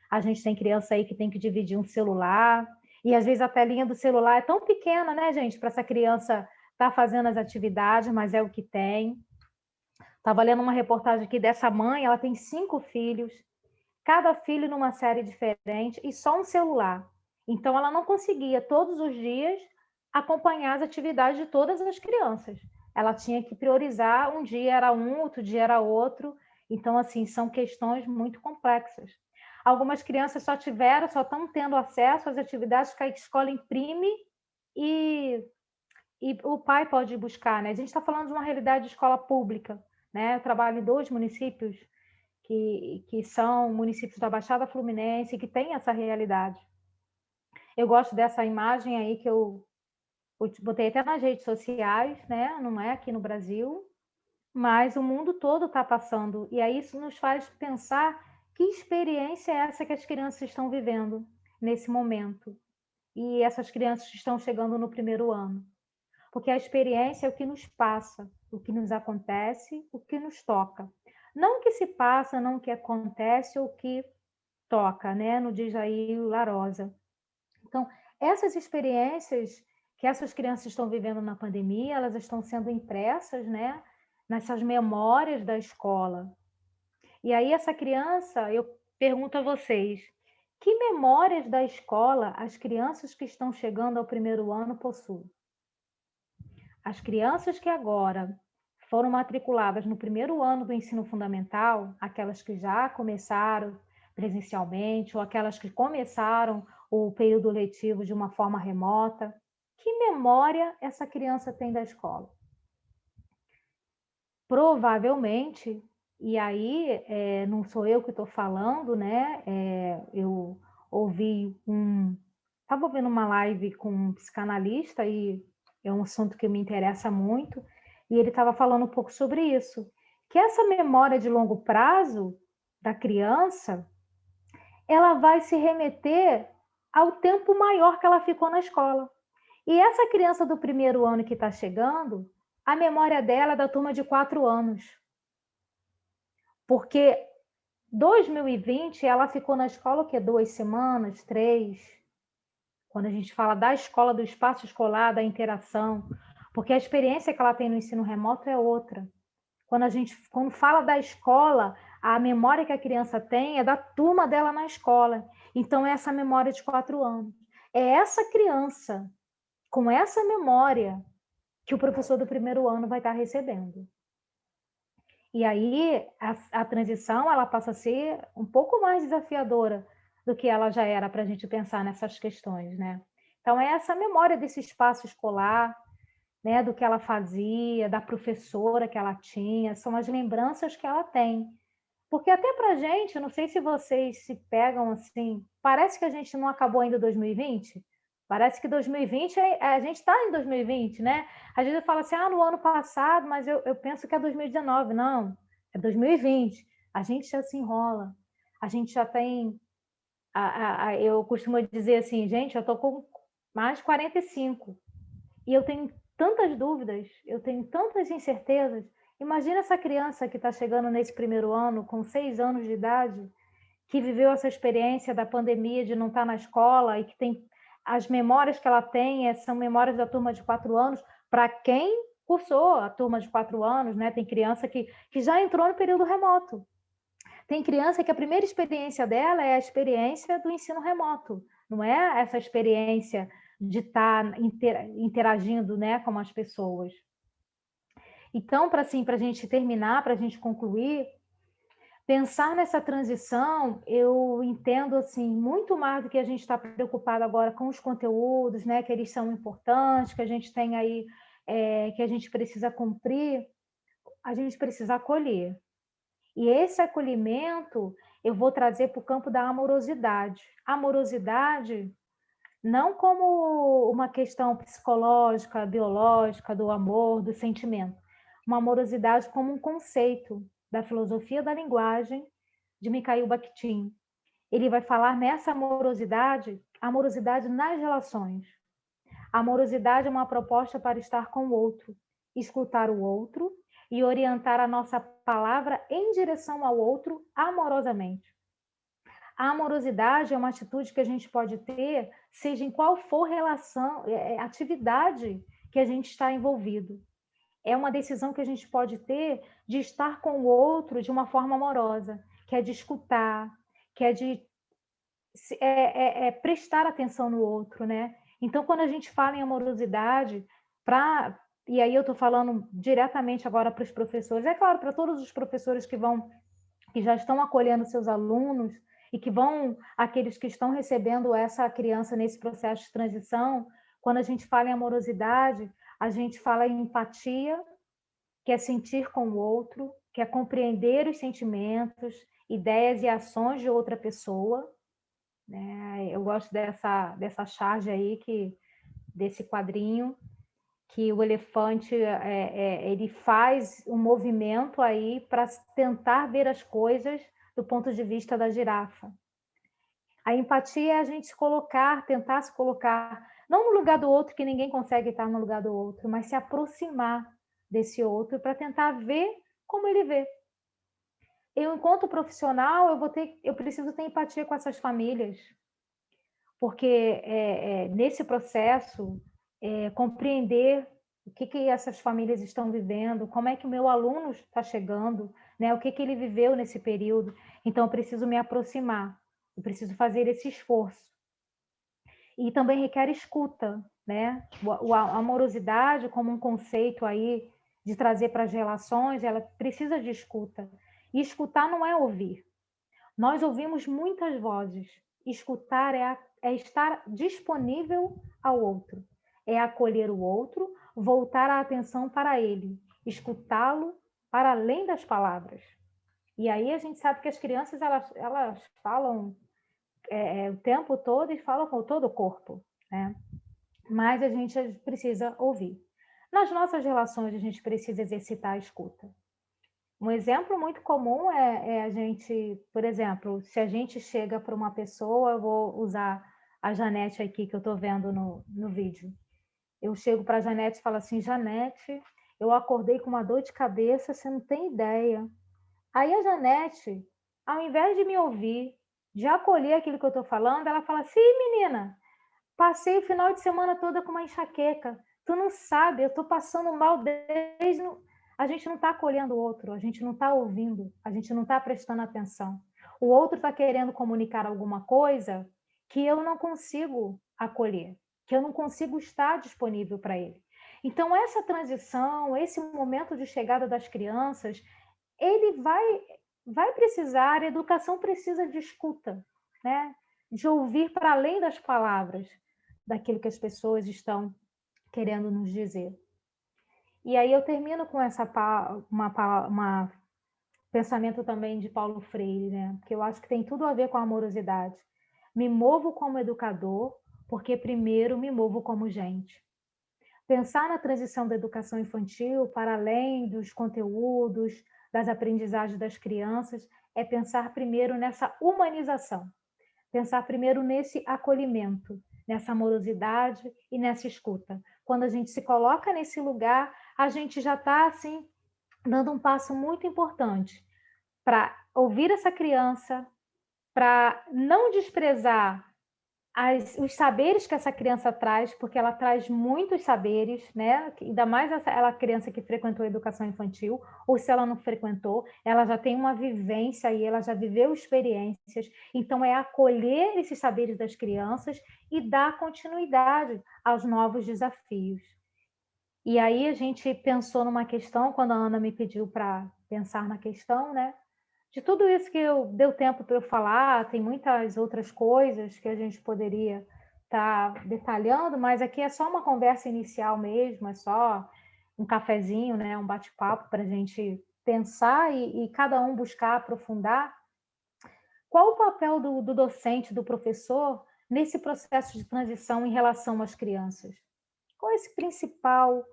A gente tem criança aí que tem que dividir um celular, e às vezes a telinha do celular é tão pequena, né, gente, para essa criança estar fazendo as atividades, mas é o que tem. Estava lendo uma reportagem aqui dessa mãe, ela tem 5 filhos, cada filho numa série diferente, e só um celular. Então, ela não conseguia, todos os dias, acompanhar as atividades de todas as crianças. Ela tinha que priorizar, um dia era um, outro dia era outro. Então, assim, são questões muito complexas. Algumas crianças só estão tendo acesso às atividades que a escola imprime e o pai pode buscar, né? A gente está falando de uma realidade de escola pública, né? Eu trabalho em 2 municípios que são municípios da Baixada Fluminense, que têm essa realidade. Eu gosto dessa imagem aí que eu botei até nas redes sociais, né? Não é aqui no Brasil, mas o mundo todo está passando. E aí isso nos faz pensar que experiência é essa que as crianças estão vivendo nesse momento. E essas crianças estão chegando no primeiro ano. Porque a experiência é o que nos passa, o que nos acontece, o que nos toca. Não o que se passa, não o que acontece ou o que toca, né? No diz aí Larosa. Então, essas experiências que essas crianças estão vivendo na pandemia, elas estão sendo impressas, né? Nessas memórias da escola. E aí essa criança, eu pergunto a vocês, que memórias da escola as crianças que estão chegando ao primeiro ano possuem? As crianças que agora foram matriculadas no primeiro ano do ensino fundamental, aquelas que já começaram presencialmente ou aquelas que começaram o período letivo de uma forma remota, que memória essa criança tem da escola? Provavelmente, e aí não sou eu que estou falando, né? Eu estava ouvindo uma live com um psicanalista e é um assunto que me interessa muito, e ele estava falando um pouco sobre isso, que essa memória de longo prazo da criança, ela vai se remeter ao tempo maior que ela ficou na escola. E essa criança do primeiro ano que está chegando, a memória dela é da turma de 4 anos. Porque 2020 ela ficou na escola o quê? 2 semanas, 3? Quando a gente fala da escola, do espaço escolar, da interação, porque a experiência que ela tem no ensino remoto é outra. Quando fala da escola, a memória que a criança tem é da turma dela na escola. Então, é essa memória de 4 anos. É essa criança, com essa memória, que o professor do primeiro ano vai estar recebendo. E aí, a transição ela passa a ser um pouco mais desafiadora do que ela já era para a gente pensar nessas questões, né? Então, é essa memória desse espaço escolar, né, do que ela fazia, da professora que ela tinha, são as lembranças que ela tem. Porque até para a gente, não sei se vocês se pegam assim, parece que a gente não acabou ainda 2020, parece que 2020, a gente está em 2020, né? Às vezes eu falo assim, no ano passado, mas eu penso que é 2019, não, é 2020, a gente já se enrola, a gente já tem, eu costumo dizer assim, gente, eu estou com mais de 45, e eu tenho tantas dúvidas, eu tenho tantas incertezas. Imagina essa criança que está chegando nesse primeiro ano, com 6 anos de idade, que viveu essa experiência da pandemia, de não estar na escola, e que tem as memórias que ela tem, são memórias da turma de 4 anos, para quem cursou a turma de 4 anos, né? Tem criança que já entrou no período remoto. Tem criança que a primeira experiência dela é a experiência do ensino remoto, não é essa experiência de estar interagindo, né, com as pessoas. Então, para a gente terminar, para a gente concluir, pensar nessa transição, eu entendo assim muito mais do que a gente está preocupado agora com os conteúdos, né, que eles são importantes, que a gente tem aí, que a gente precisa cumprir, a gente precisa acolher. E esse acolhimento eu vou trazer para o campo da amorosidade. Amorosidade não como uma questão psicológica, biológica, do amor, do sentimento. Uma amorosidade como um conceito da filosofia da linguagem de Mikhail Bakhtin. Ele vai falar nessa amorosidade nas relações. A amorosidade é uma proposta para estar com o outro, escutar o outro e orientar a nossa palavra em direção ao outro amorosamente. A amorosidade é uma atitude que a gente pode ter, seja em qual for relação, atividade que a gente está envolvido. É uma decisão que a gente pode ter de estar com o outro de uma forma amorosa, que é de escutar, que é de prestar atenção no outro, né? Então, quando a gente fala em amorosidade, e aí eu estou falando diretamente agora para os professores, é claro, para todos os professores que já estão acolhendo seus alunos, e que aqueles que estão recebendo essa criança nesse processo de transição, quando a gente fala em amorosidade, a gente fala em empatia, que é sentir com o outro, que é compreender os sentimentos, ideias e ações de outra pessoa, né? Eu gosto dessa charge aí, desse quadrinho, que o elefante ele faz um movimento aí para tentar ver as coisas do ponto de vista da girafa. A empatia é a gente tentar se colocar, não no lugar do outro, que ninguém consegue estar no lugar do outro, mas se aproximar desse outro para tentar ver como ele vê. Eu, enquanto profissional, eu preciso ter empatia com essas famílias, porque nesse processo, compreender o que essas famílias estão vivendo, como é que o meu aluno está chegando, né? O que ele viveu nesse período. Então, eu preciso me aproximar, eu preciso fazer esse esforço. E também requer escuta, né? A amorosidade, como um conceito aí de trazer para as relações, ela precisa de escuta. E escutar não é ouvir. Nós ouvimos muitas vozes. Escutar é estar disponível ao outro, é acolher o outro, voltar a atenção para ele, escutá-lo para além das palavras. E aí a gente sabe que as crianças elas falam o tempo todo e falam com todo o corpo, né? Mas a gente precisa ouvir. Nas nossas relações, a gente precisa exercitar a escuta. Um exemplo muito comum é a gente, por exemplo, se a gente chega para uma pessoa, eu vou usar a Janete aqui, que eu estou vendo no vídeo. Eu chego para a Janete e falo assim, Janete, eu acordei com uma dor de cabeça, você não tem ideia. Aí a Janete, ao invés de me ouvir, de acolher aquilo que eu estou falando, ela fala assim, menina, passei o final de semana toda com uma enxaqueca, tu não sabe, eu estou passando mal desde... a gente não está acolhendo o outro, a gente não está ouvindo, a gente não está prestando atenção. O outro está querendo comunicar alguma coisa que eu não consigo acolher, que eu não consigo estar disponível para ele. Então, essa transição, esse momento de chegada das crianças, ele vai precisar, a educação precisa de escuta, né? De ouvir para além das palavras, daquilo que as pessoas estão querendo nos dizer. E aí eu termino com uma pensamento também de Paulo Freire, né? Porque eu acho que tem tudo a ver com a amorosidade. Me movo como educador, porque primeiro me movo como gente. Pensar na transição da educação infantil, para além dos conteúdos, das aprendizagens das crianças, é pensar primeiro nessa humanização. Pensar primeiro nesse acolhimento, nessa amorosidade e nessa escuta. Quando a gente se coloca nesse lugar, a gente já está, assim, dando um passo muito importante para ouvir essa criança, para não desprezar os saberes que essa criança traz, porque ela traz muitos saberes, né? Ainda mais ela criança que frequentou a educação infantil, ou se ela não frequentou, ela já tem uma vivência e ela já viveu experiências. Então, é acolher esses saberes das crianças e dar continuidade aos novos desafios. E aí a gente pensou numa questão, quando a Ana me pediu para pensar na questão, né? De tudo isso que deu tempo para eu falar, tem muitas outras coisas que a gente poderia estar detalhando, mas aqui é só uma conversa inicial mesmo, é só um cafezinho, né? Um bate-papo para a gente pensar e cada um buscar aprofundar. Qual o papel do docente, do professor, nesse processo de transição em relação às crianças? Qual é esse principal,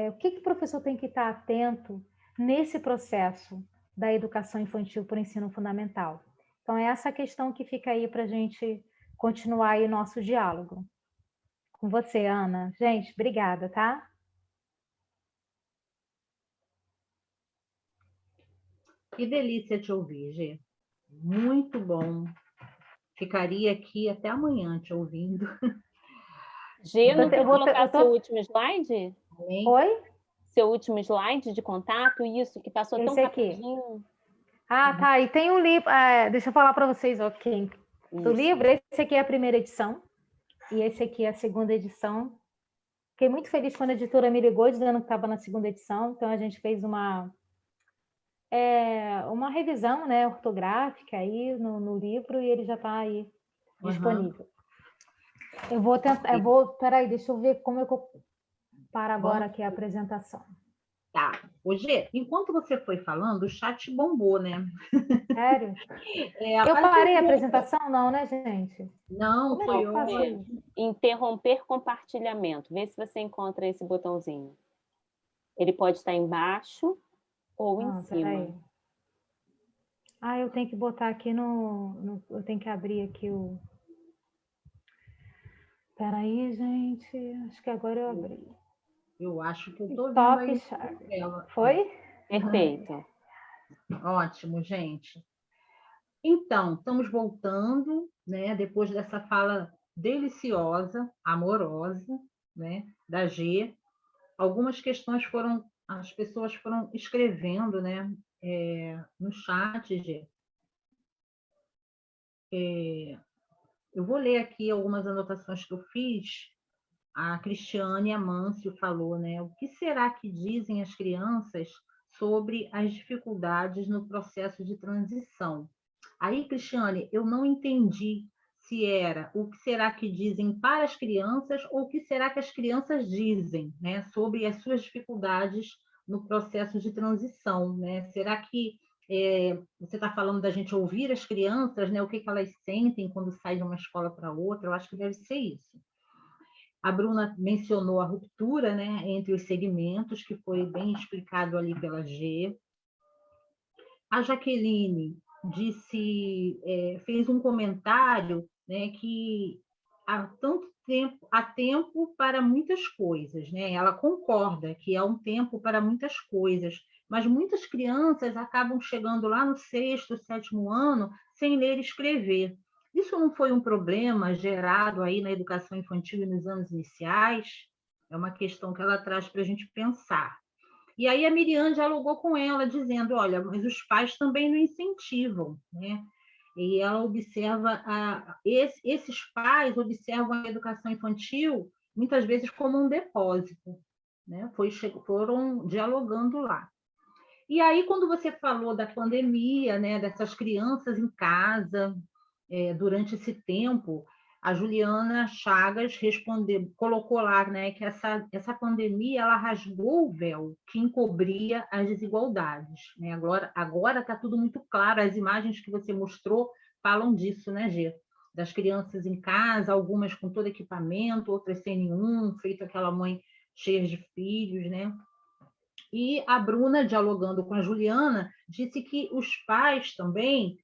o que o professor tem que estar atento nesse processo da educação infantil para o ensino fundamental? Então, é essa questão que fica aí para a gente continuar aí o nosso diálogo. Com você, Ana. Gente, obrigada, tá? Que delícia te ouvir, Gê. Muito bom. Ficaria aqui até amanhã te ouvindo. Gê, não Eu quer vou- colocar eu tô- seu último slide? Além- Oi? Seu último slide de contato? Isso, que passou tão Esse aqui. rapidinho. Ah, tá. E tem um livro. Deixa eu falar para vocês, ok. Do Isso. livro, esse aqui é a primeira edição. E esse aqui é a segunda edição. Fiquei muito feliz quando a editora me ligou dizendo que estava na segunda edição. Então, a gente fez uma revisão, né, ortográfica aí no livro e ele já está aí disponível. Eu vou tentar. Peraí, deixa eu ver como é que eu paro agora aqui a apresentação. Tá. Ô, Gê, enquanto você foi falando, o chat bombou, né? Sério? Eu parei a apresentação? Não, né, gente? Não, Como é que foi eu faço ótimo. isso? Interromper compartilhamento. Vê se você encontra esse botãozinho. Ele pode estar embaixo ou em cima. Peraí. Eu tenho que botar aqui eu tenho que abrir aqui o... Peraí, gente. Acho que agora eu abri. Eu acho que eu estou vendo Top aí. Chart. Ela. Foi? Perfeito. Ótimo, gente. Então, estamos voltando, né? Depois dessa fala deliciosa, amorosa, né? Da G. Algumas questões as pessoas foram escrevendo, né? No chat, G. Eu vou ler aqui algumas anotações que eu fiz. A Cristiane Amâncio falou, né? O que será que dizem as crianças sobre as dificuldades no processo de transição? Aí, Cristiane, eu não entendi se era o que será que dizem para as crianças ou o que será que as crianças dizem, né, sobre as suas dificuldades no processo de transição, né? Será que você está falando da gente ouvir as crianças, né? O que elas sentem quando saem de uma escola para outra? Eu acho que deve ser isso. A Bruna mencionou a ruptura, né, entre os segmentos, que foi bem explicado ali pela G. A Jaqueline fez um comentário, né, que há tempo para muitas coisas, né? Ela concorda que há um tempo para muitas coisas, mas muitas crianças acabam chegando lá no 6º, 7º ano sem ler e escrever. Isso não foi um problema gerado aí na educação infantil e nos anos iniciais? É uma questão que ela traz para a gente pensar. E aí a Miriam dialogou com ela, dizendo, olha, mas os pais também não incentivam, né? E ela observa, esses pais observam a educação infantil muitas vezes como um depósito, né? Foram dialogando lá. E aí, quando você falou da pandemia, né, dessas crianças em casa, durante esse tempo, a Juliana Chagas colocou lá, né, que essa pandemia ela rasgou o véu que encobria as desigualdades, né? Agora está tudo muito claro, as imagens que você mostrou falam disso, né, Gê? Das crianças em casa, algumas com todo equipamento, outras sem nenhum, feito aquela mãe cheia de filhos, né? E a Bruna, dialogando com a Juliana, disse que os pais também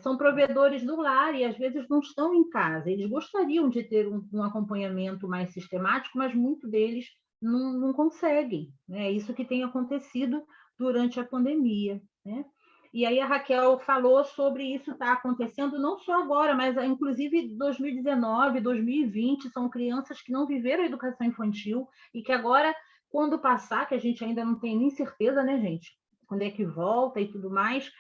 são provedores do lar e às vezes não estão em casa. Eles gostariam de ter um acompanhamento mais sistemático, mas muitos deles não conseguem. Né? É isso que tem acontecido durante a pandemia. Né? E aí a Raquel falou sobre isso está acontecendo não só agora, mas inclusive 2019, 2020, são crianças que não viveram a educação infantil e que agora, quando passar, que a gente ainda não tem nem certeza, né, gente? Quando é que volta e tudo mais,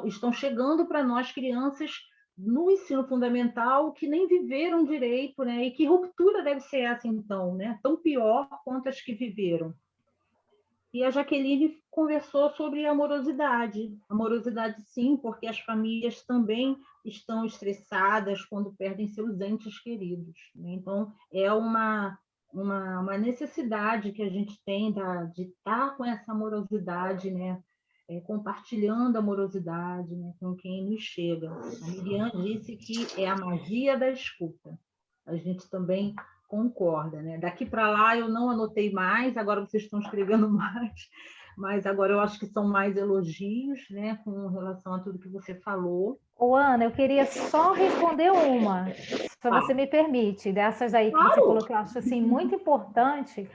estão chegando para nós crianças no ensino fundamental que nem viveram direito, né? E que ruptura deve ser essa, então, né? Tão pior quanto as que viveram. E a Jaqueline conversou sobre amorosidade. Amorosidade, sim, porque as famílias também estão estressadas quando perdem seus entes queridos. Né? Então, é uma necessidade que a gente tem de estar com essa amorosidade, né? Compartilhando amorosidade, né? Com quem nos chega. A Miriam disse que é a magia da escuta. A gente também concorda, né? Daqui para lá eu não anotei mais, agora vocês estão escrevendo mais, mas agora eu acho que são mais elogios, né, com relação a tudo que você falou. Ô, Ana, eu queria só responder uma, se você me permite, dessas aí que você falou, que eu acho assim, muito importante,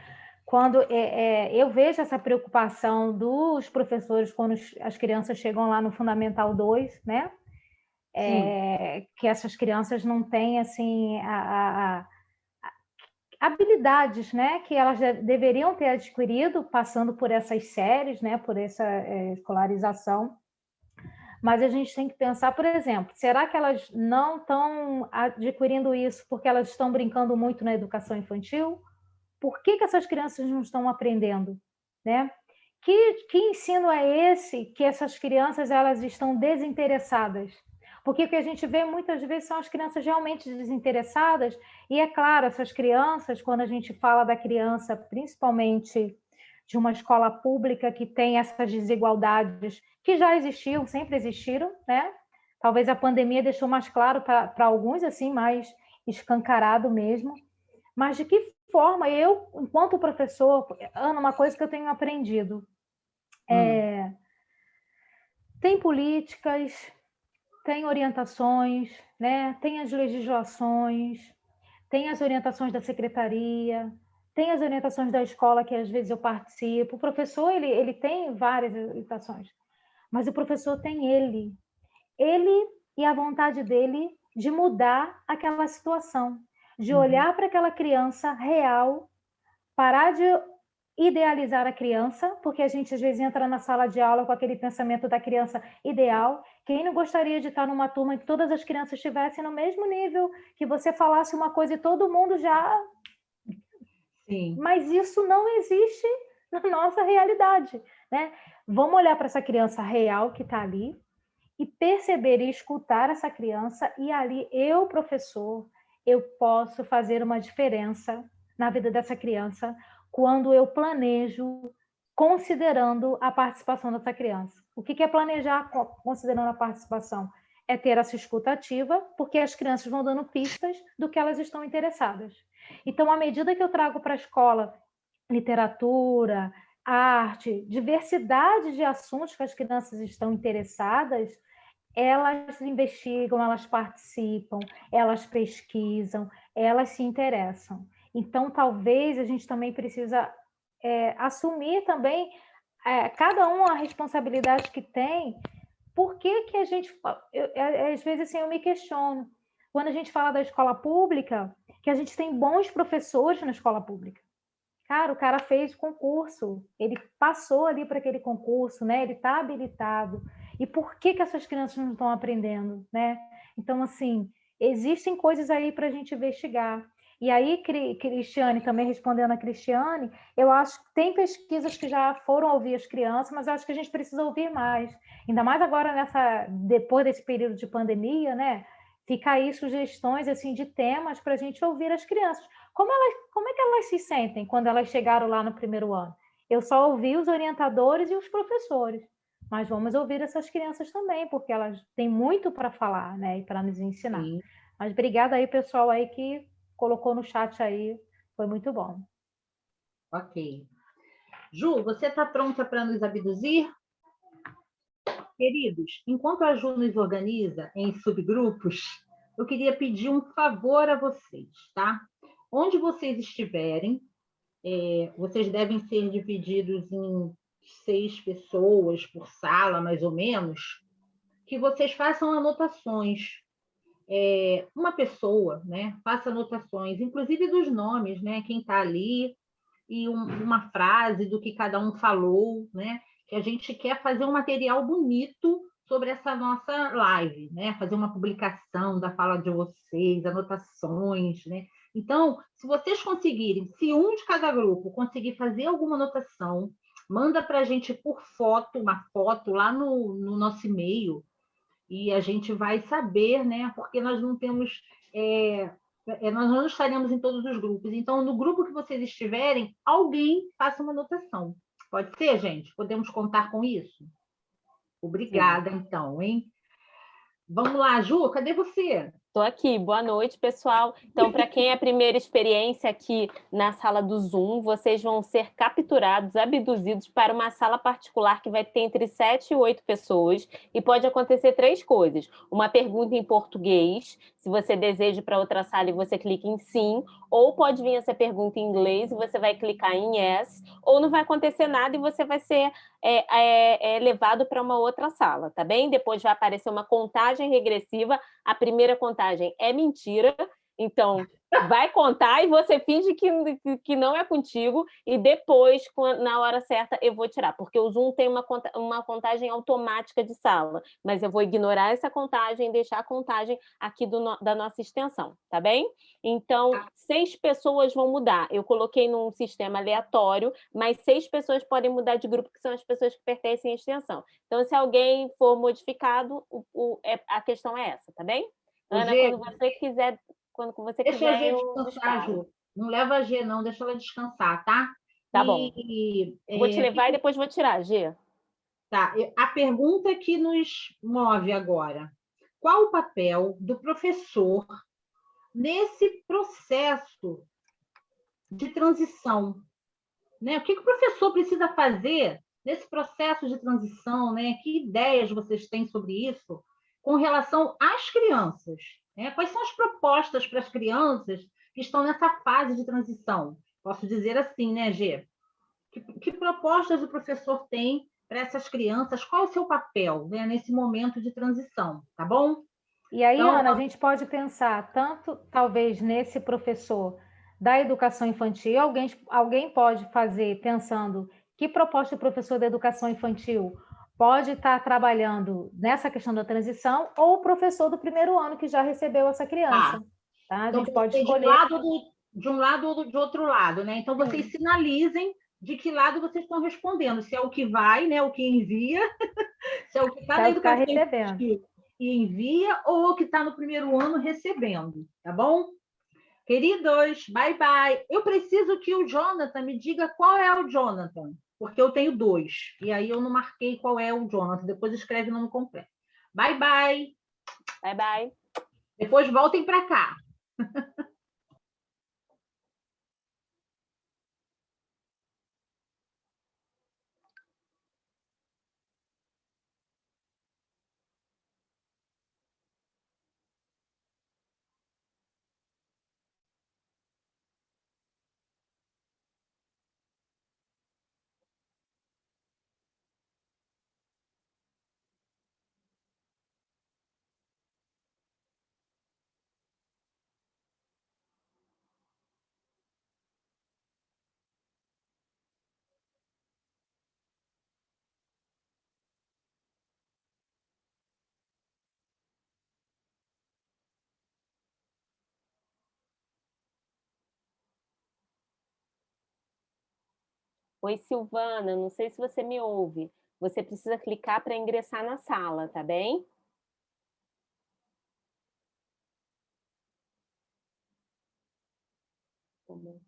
quando eu vejo essa preocupação dos professores quando as crianças chegam lá no Fundamental 2, né? Que essas crianças não têm, assim, habilidades, né, que elas deveriam ter adquirido passando por essas séries, né, por essa escolarização. Mas a gente tem que pensar, por exemplo, será que elas não estão adquirindo isso porque elas estão brincando muito na educação infantil? Por que essas crianças não estão aprendendo, né? Que ensino é esse que essas crianças elas estão desinteressadas? Porque o que a gente vê muitas vezes são as crianças realmente desinteressadas, e é claro, essas crianças, quando a gente fala da criança, principalmente de uma escola pública que tem essas desigualdades que já existiam, sempre existiram, né? Talvez a pandemia deixou mais claro para alguns, assim, mais escancarado mesmo. Mas de que forma eu, enquanto professor, Ana, uma coisa que eu tenho aprendido tem políticas, tem orientações, né? Tem as legislações, tem as orientações da secretaria, tem as orientações da escola que às vezes eu participo. O professor ele tem várias orientações, mas o professor tem ele e a vontade dele de mudar aquela situação, de olhar para aquela criança real, parar de idealizar a criança, porque a gente às vezes entra na sala de aula com aquele pensamento da criança ideal. Quem não gostaria de estar numa turma em que todas as crianças estivessem no mesmo nível, que você falasse uma coisa e todo mundo já... Sim. Mas isso não existe na nossa realidade, né? Vamos olhar para essa criança real que está ali e perceber e escutar essa criança, e ali eu, professor, eu posso fazer uma diferença na vida dessa criança quando eu planejo considerando a participação dessa criança. O que é planejar considerando a participação? É ter essa escuta ativa, porque as crianças vão dando pistas do que elas estão interessadas. Então, à medida que eu trago para a escola literatura, arte, diversidade de assuntos que as crianças estão interessadas, elas investigam, elas participam, elas pesquisam, elas se interessam. Então, talvez a gente também precisa assumir também, cada um a responsabilidade que tem. Por que a gente... às vezes, assim, eu me questiono. Quando a gente fala da escola pública, que a gente tem bons professores na escola pública. Cara, o cara fez concurso, ele passou ali para aquele concurso, né? Ele está habilitado. E por que que essas crianças não estão aprendendo, né? Então, assim, existem coisas aí para a gente investigar. E aí, Cristiane, também respondendo a Cristiane, eu acho que tem pesquisas que já foram ouvir as crianças, mas eu acho que a gente precisa ouvir mais. Ainda mais agora depois desse período de pandemia, né? Fica aí sugestões assim de temas para a gente ouvir as crianças. Como é que elas se sentem quando elas chegaram lá no primeiro ano? Eu só ouvi os orientadores e os professores, mas vamos ouvir essas crianças também, porque elas têm muito para falar, né, e para nos ensinar. Sim. Mas obrigada aí, pessoal aí que colocou no chat aí, foi muito bom. Ok. Ju, você está pronta para nos abduzir? Queridos, enquanto a Ju nos organiza em subgrupos, eu queria pedir um favor a vocês, tá? Onde vocês estiverem, vocês devem ser divididos em 6 pessoas por sala, mais ou menos, que vocês façam anotações. Uma pessoa, né, faça anotações, inclusive dos nomes, né, quem está ali, e uma frase do que cada um falou, né? Que a gente quer fazer um material bonito sobre essa nossa live, né? Fazer uma publicação da fala de vocês, anotações, né? Então, se vocês conseguirem, se um de cada grupo conseguir fazer alguma anotação, manda para a gente por foto, uma foto lá no nosso e-mail, e a gente vai saber, né? Porque nós não temos nós não estaremos em todos os grupos. Então, no grupo que vocês estiverem, alguém faça uma anotação. Pode ser, gente? Podemos contar com isso? Obrigada, Sim. Então, hein? Vamos lá, Ju, cadê você? Estou aqui, boa noite, pessoal. Então, para quem é a primeira experiência aqui na sala do Zoom, vocês vão ser capturados, abduzidos para uma sala particular que vai ter entre 7 e 8 pessoas e pode acontecer 3 coisas. Uma pergunta em português, se você deseja ir para outra sala e você clica em sim, ou pode vir essa pergunta em inglês e você vai clicar em yes, ou não vai acontecer nada e você vai ser levado para uma outra sala, tá bem? Depois vai aparecer uma contagem regressiva. A primeira contagem é mentira, então vai contar e você finge que não é contigo, e depois, na hora certa, eu vou tirar, porque o Zoom tem uma contagem automática de sala, mas eu vou ignorar essa contagem e deixar a contagem aqui da nossa extensão, tá bem? Então, 6 pessoas vão mudar. Eu coloquei num sistema aleatório, mas 6 pessoas podem mudar de grupo, que são as pessoas que pertencem à extensão. Então, se alguém for modificado, a questão é essa, tá bem? Ana, G, quando você deixa a quiser, G eu descansar, disparo. Ju. Não leva a G, não, deixa ela descansar, tá? Tá bom. Vou te levar e depois vou tirar, G. Tá, a pergunta que nos move agora: qual o papel do professor nesse processo de transição? Né? O que o professor precisa fazer nesse processo de transição? Né? Que ideias vocês têm sobre isso com relação às crianças? Né? Quais são as propostas para as crianças que estão nessa fase de transição? Posso dizer assim, né, Gê? Que propostas o professor tem para essas crianças? Qual é o seu papel, né, nesse momento de transição? Tá bom? E aí, Então, Ana, a gente pode pensar tanto, talvez, nesse professor da educação infantil, alguém pode fazer pensando que proposta o professor da educação infantil pode estar trabalhando nessa questão da transição, ou o professor do primeiro ano que já recebeu essa criança. Tá? A então gente pode pode ser escolher. de um lado ou de outro lado, né? Então, vocês sinalizem de que lado vocês estão respondendo, se é o que vai, né, o que envia, se é o que está na É o que está educação recebendo. infantil e envia, ou o que está no primeiro ano recebendo, tá bom? Queridos, bye bye. Eu preciso que o Jonathan me diga qual é o Jonathan, porque eu tenho 2, e aí eu não marquei qual é o Jonathan, depois escreve o nome completo. Bye bye. Bye, bye. Depois voltem para cá. Oi, Silvana, não sei se você me ouve. Você precisa clicar para ingressar na sala, tá bem? Tá bom.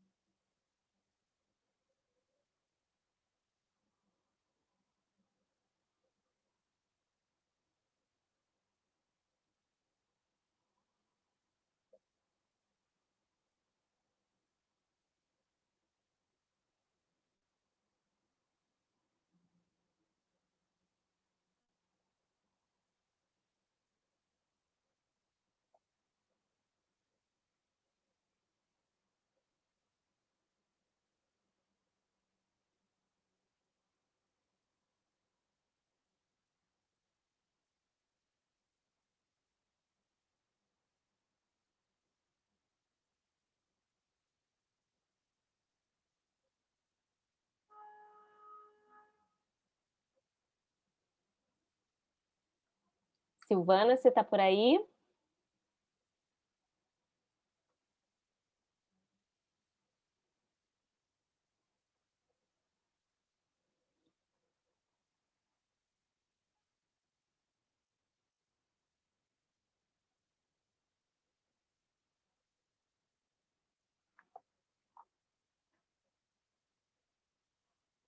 Silvana, você está por aí?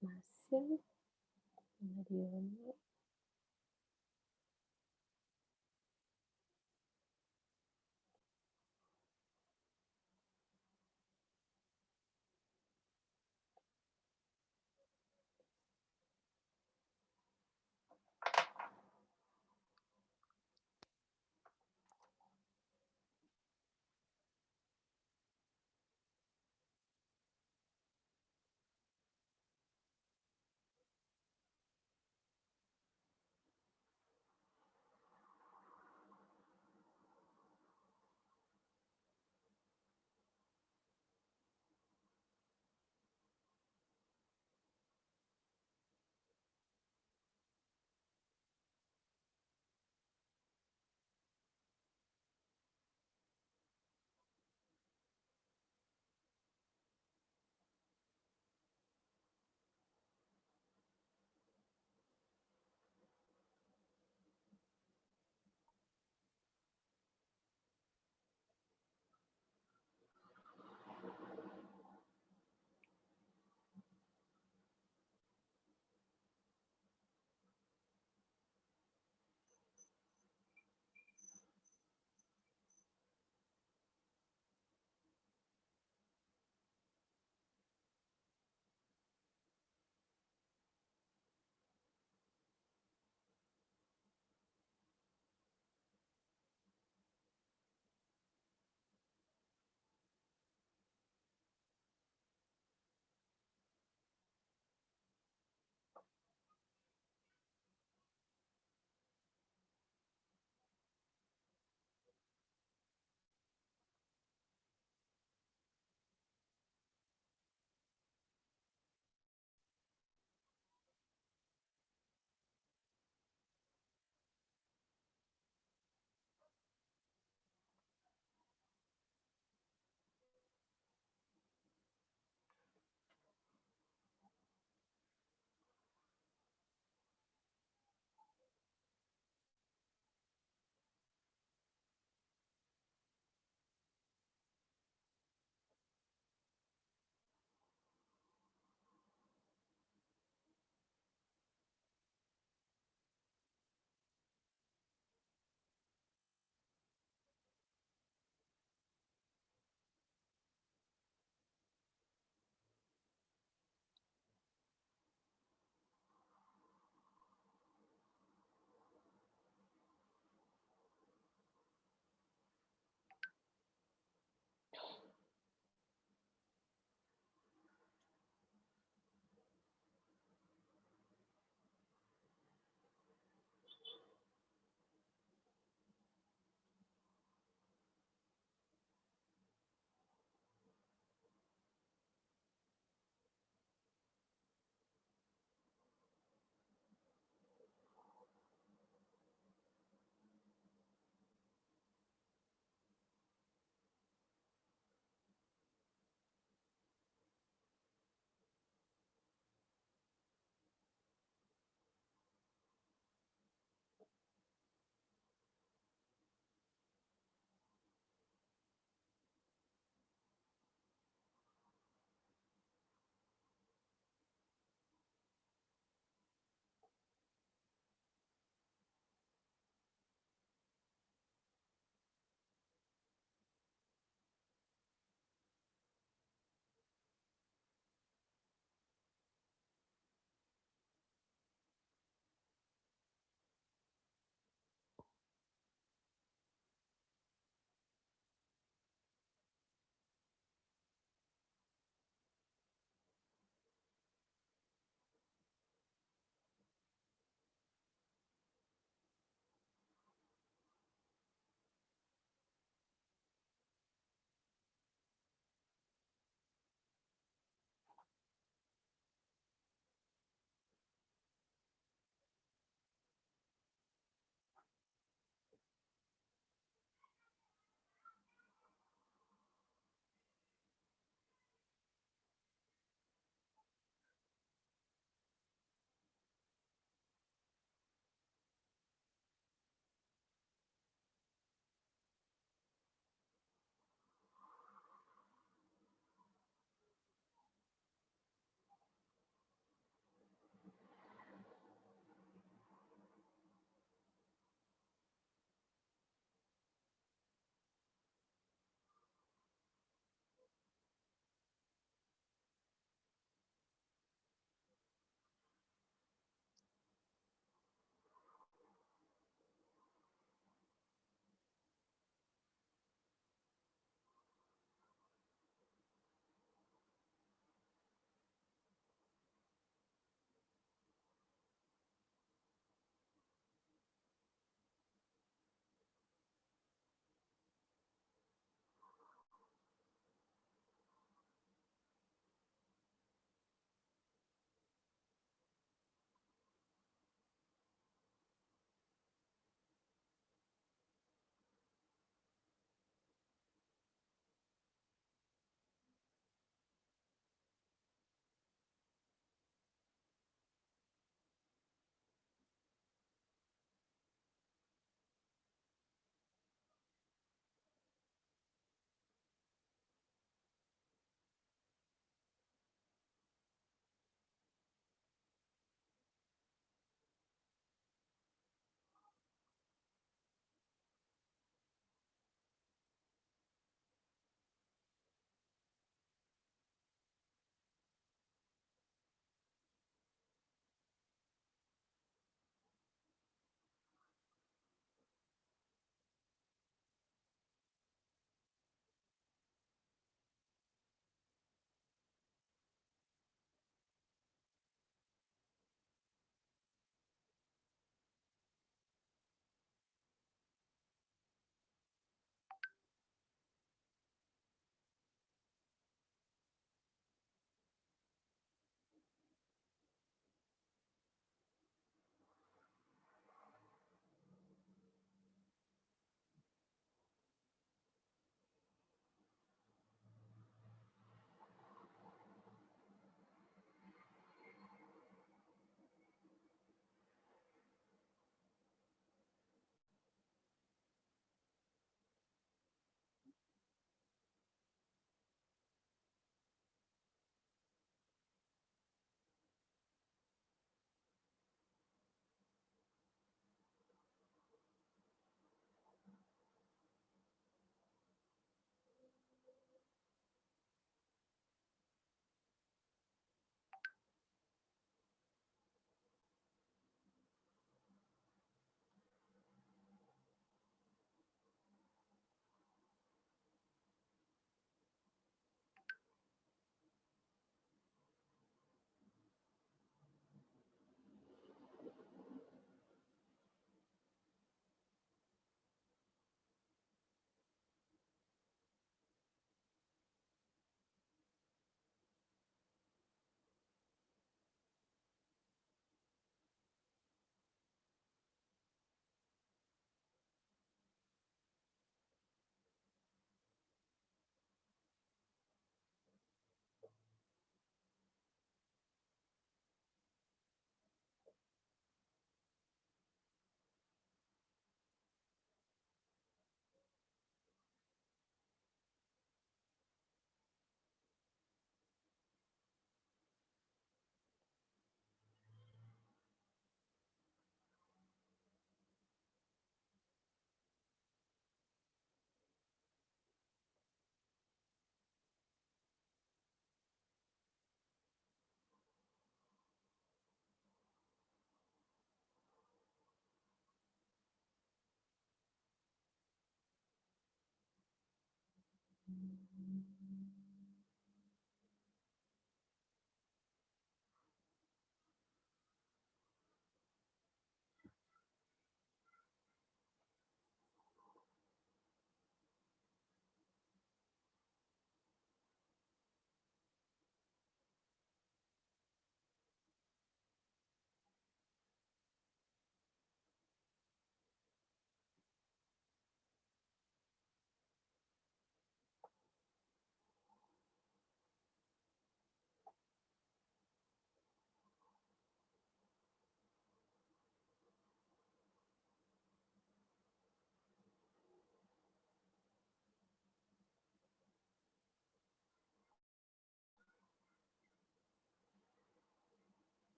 Márcia, Mariana.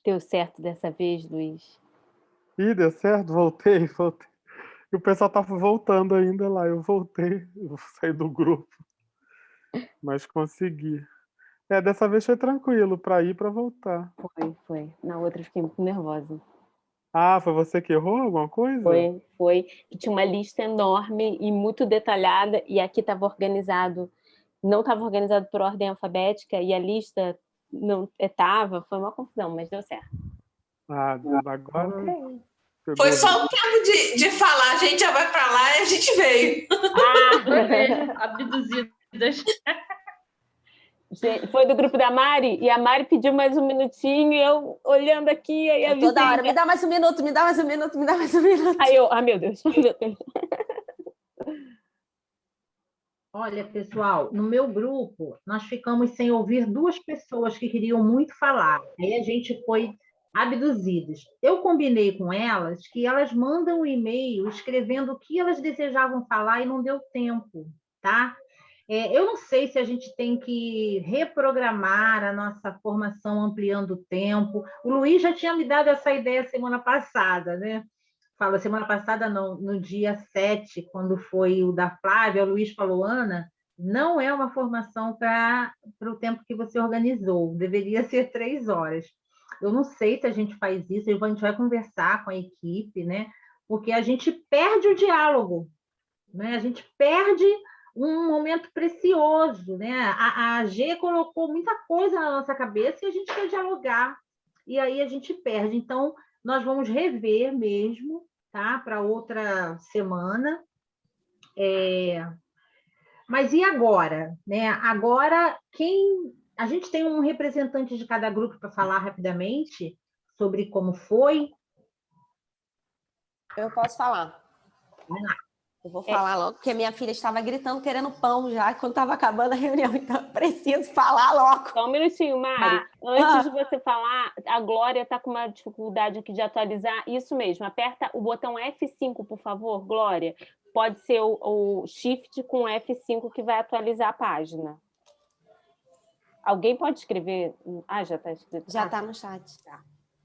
Deu certo dessa vez, Luiz? Ih, deu certo, voltei. E o pessoal tava voltando ainda lá. Eu voltei, eu saí do grupo, mas consegui. Dessa vez foi tranquilo, para ir e para voltar. Foi. Na outra eu fiquei muito nervosa. Ah, foi você que errou alguma coisa? Foi. E tinha uma lista enorme e muito detalhada, e aqui estava organizado, não estava organizado por ordem alfabética, e a lista não estava, foi uma confusão, mas deu certo. Ah, agora... Ok. Foi só o tempo de falar, a gente já vai para lá e a gente veio. Foi mesmo, abduzidas. Foi do grupo da Mari, e a Mari pediu mais um minutinho, e eu olhando aqui, aí avisei. Toda hora, me dá mais um minuto, me dá mais um minuto, me dá mais um minuto. Aí eu, meu Deus, meu Deus. Olha, pessoal, no meu grupo, nós ficamos sem ouvir duas pessoas que queriam muito falar. Aí a gente foi abduzidas. Eu combinei com elas que elas mandam um e-mail escrevendo o que elas desejavam falar e não deu tempo, tá? Eu não sei se a gente tem que reprogramar a nossa formação ampliando o tempo. O Luiz já tinha me dado essa ideia semana passada, né? Fala, semana passada não, no dia 7, quando foi o da Flávia, o Luiz falou, Ana, não é uma formação para o tempo que você organizou, deveria ser 3 horas. Eu não sei se a gente faz isso, a gente vai conversar com a equipe, né? Porque a gente perde o diálogo, né? A gente perde um momento precioso, né? A G colocou muita coisa na nossa cabeça e a gente quer dialogar, e aí a gente perde. Então, nós vamos rever mesmo, tá? Para outra semana. Mas e agora, né? Agora, a gente tem um representante de cada grupo para falar rapidamente sobre como foi? Eu posso falar. Vai lá. Eu vou falar logo, porque minha filha estava gritando, querendo pão já, quando estava acabando a reunião, então eu preciso falar logo. Só um minutinho, Mari. Antes de você falar, a Glória está com uma dificuldade aqui de atualizar. Isso mesmo, aperta o botão F5, por favor, Glória. Pode ser o Shift com F5 que vai atualizar a página. Alguém pode escrever? Ah, já está escrito. Já está no chat. Tá.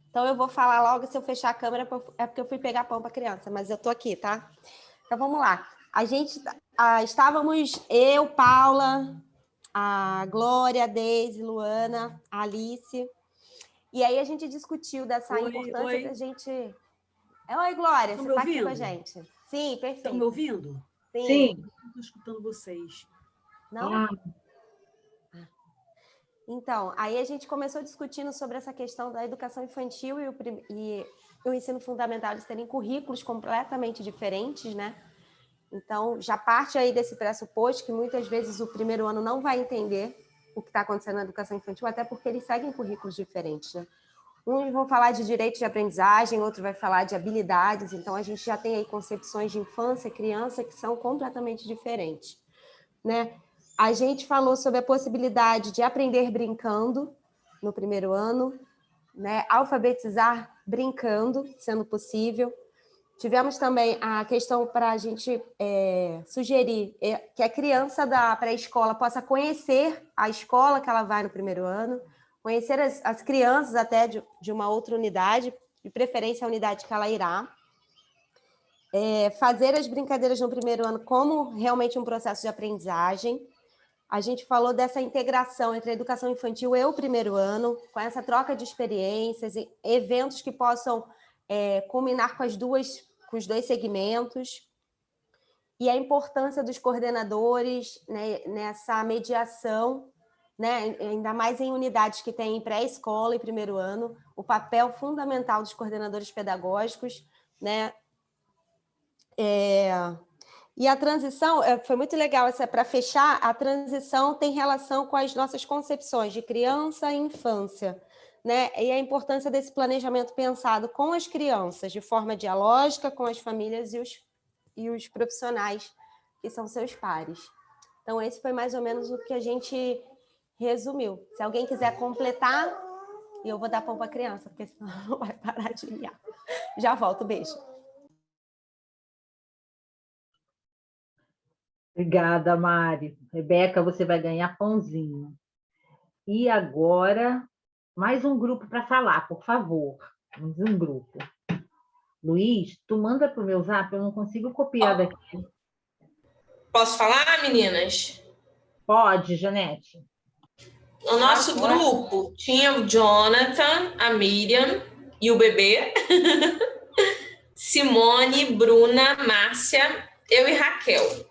Então eu vou falar logo, se eu fechar a câmera, é porque eu fui pegar pão para a criança, mas eu estou aqui, tá? Então, vamos lá. A gente estávamos, eu, Paula, a Glória, a Deise, Luana, a Alice, e aí a gente discutiu dessa importância da gente... Oi, Glória, você está aqui com a gente? Sim, perfeito. Estão me ouvindo? Sim. Não estou escutando vocês. Não? Então, aí a gente começou discutindo sobre essa questão da educação infantil e o ensino fundamental, eles terem currículos completamente diferentes, né? Então, já parte aí desse pressuposto que muitas vezes o primeiro ano não vai entender o que está acontecendo na educação infantil, até porque eles seguem currículos diferentes, né? Uns vão falar de direitos de aprendizagem, outro vai falar de habilidades, então a gente já tem aí concepções de infância e criança que são completamente diferentes, né? A gente falou sobre a possibilidade de aprender brincando no primeiro ano, né? Alfabetizar brincando, sendo possível. Tivemos também a questão para a gente sugerir que a criança da pré-escola possa conhecer a escola que ela vai no primeiro ano, conhecer as crianças até de uma outra unidade, de preferência a unidade que ela irá. Fazer as brincadeiras no primeiro ano como realmente um processo de aprendizagem. A gente falou dessa integração entre a educação infantil e o primeiro ano, com essa troca de experiências e eventos que possam culminar com os dois segmentos, e a importância dos coordenadores, né, nessa mediação, né, ainda mais em unidades que têm pré-escola e primeiro ano, o papel fundamental dos coordenadores pedagógicos, né? E a transição, foi muito legal, para fechar, a transição tem relação com as nossas concepções de criança e infância, né? E a importância desse planejamento pensado com as crianças, de forma dialógica, com as famílias e os profissionais que são seus pares. Então, esse foi mais ou menos o que a gente resumiu. Se alguém quiser completar, eu vou dar pão para a criança, porque senão ela não vai parar de miar. Já volto, beijo. Obrigada, Mari. Rebeca, você vai ganhar pãozinho. E agora, mais um grupo para falar, por favor. Mais um grupo. Luiz, tu manda para o meu zap, eu não consigo copiar daqui. Posso falar, meninas? Pode, Janete. No nosso grupo tinha o Jonathan, a Miriam e o bebê, Simone, Bruna, Márcia, eu e Raquel.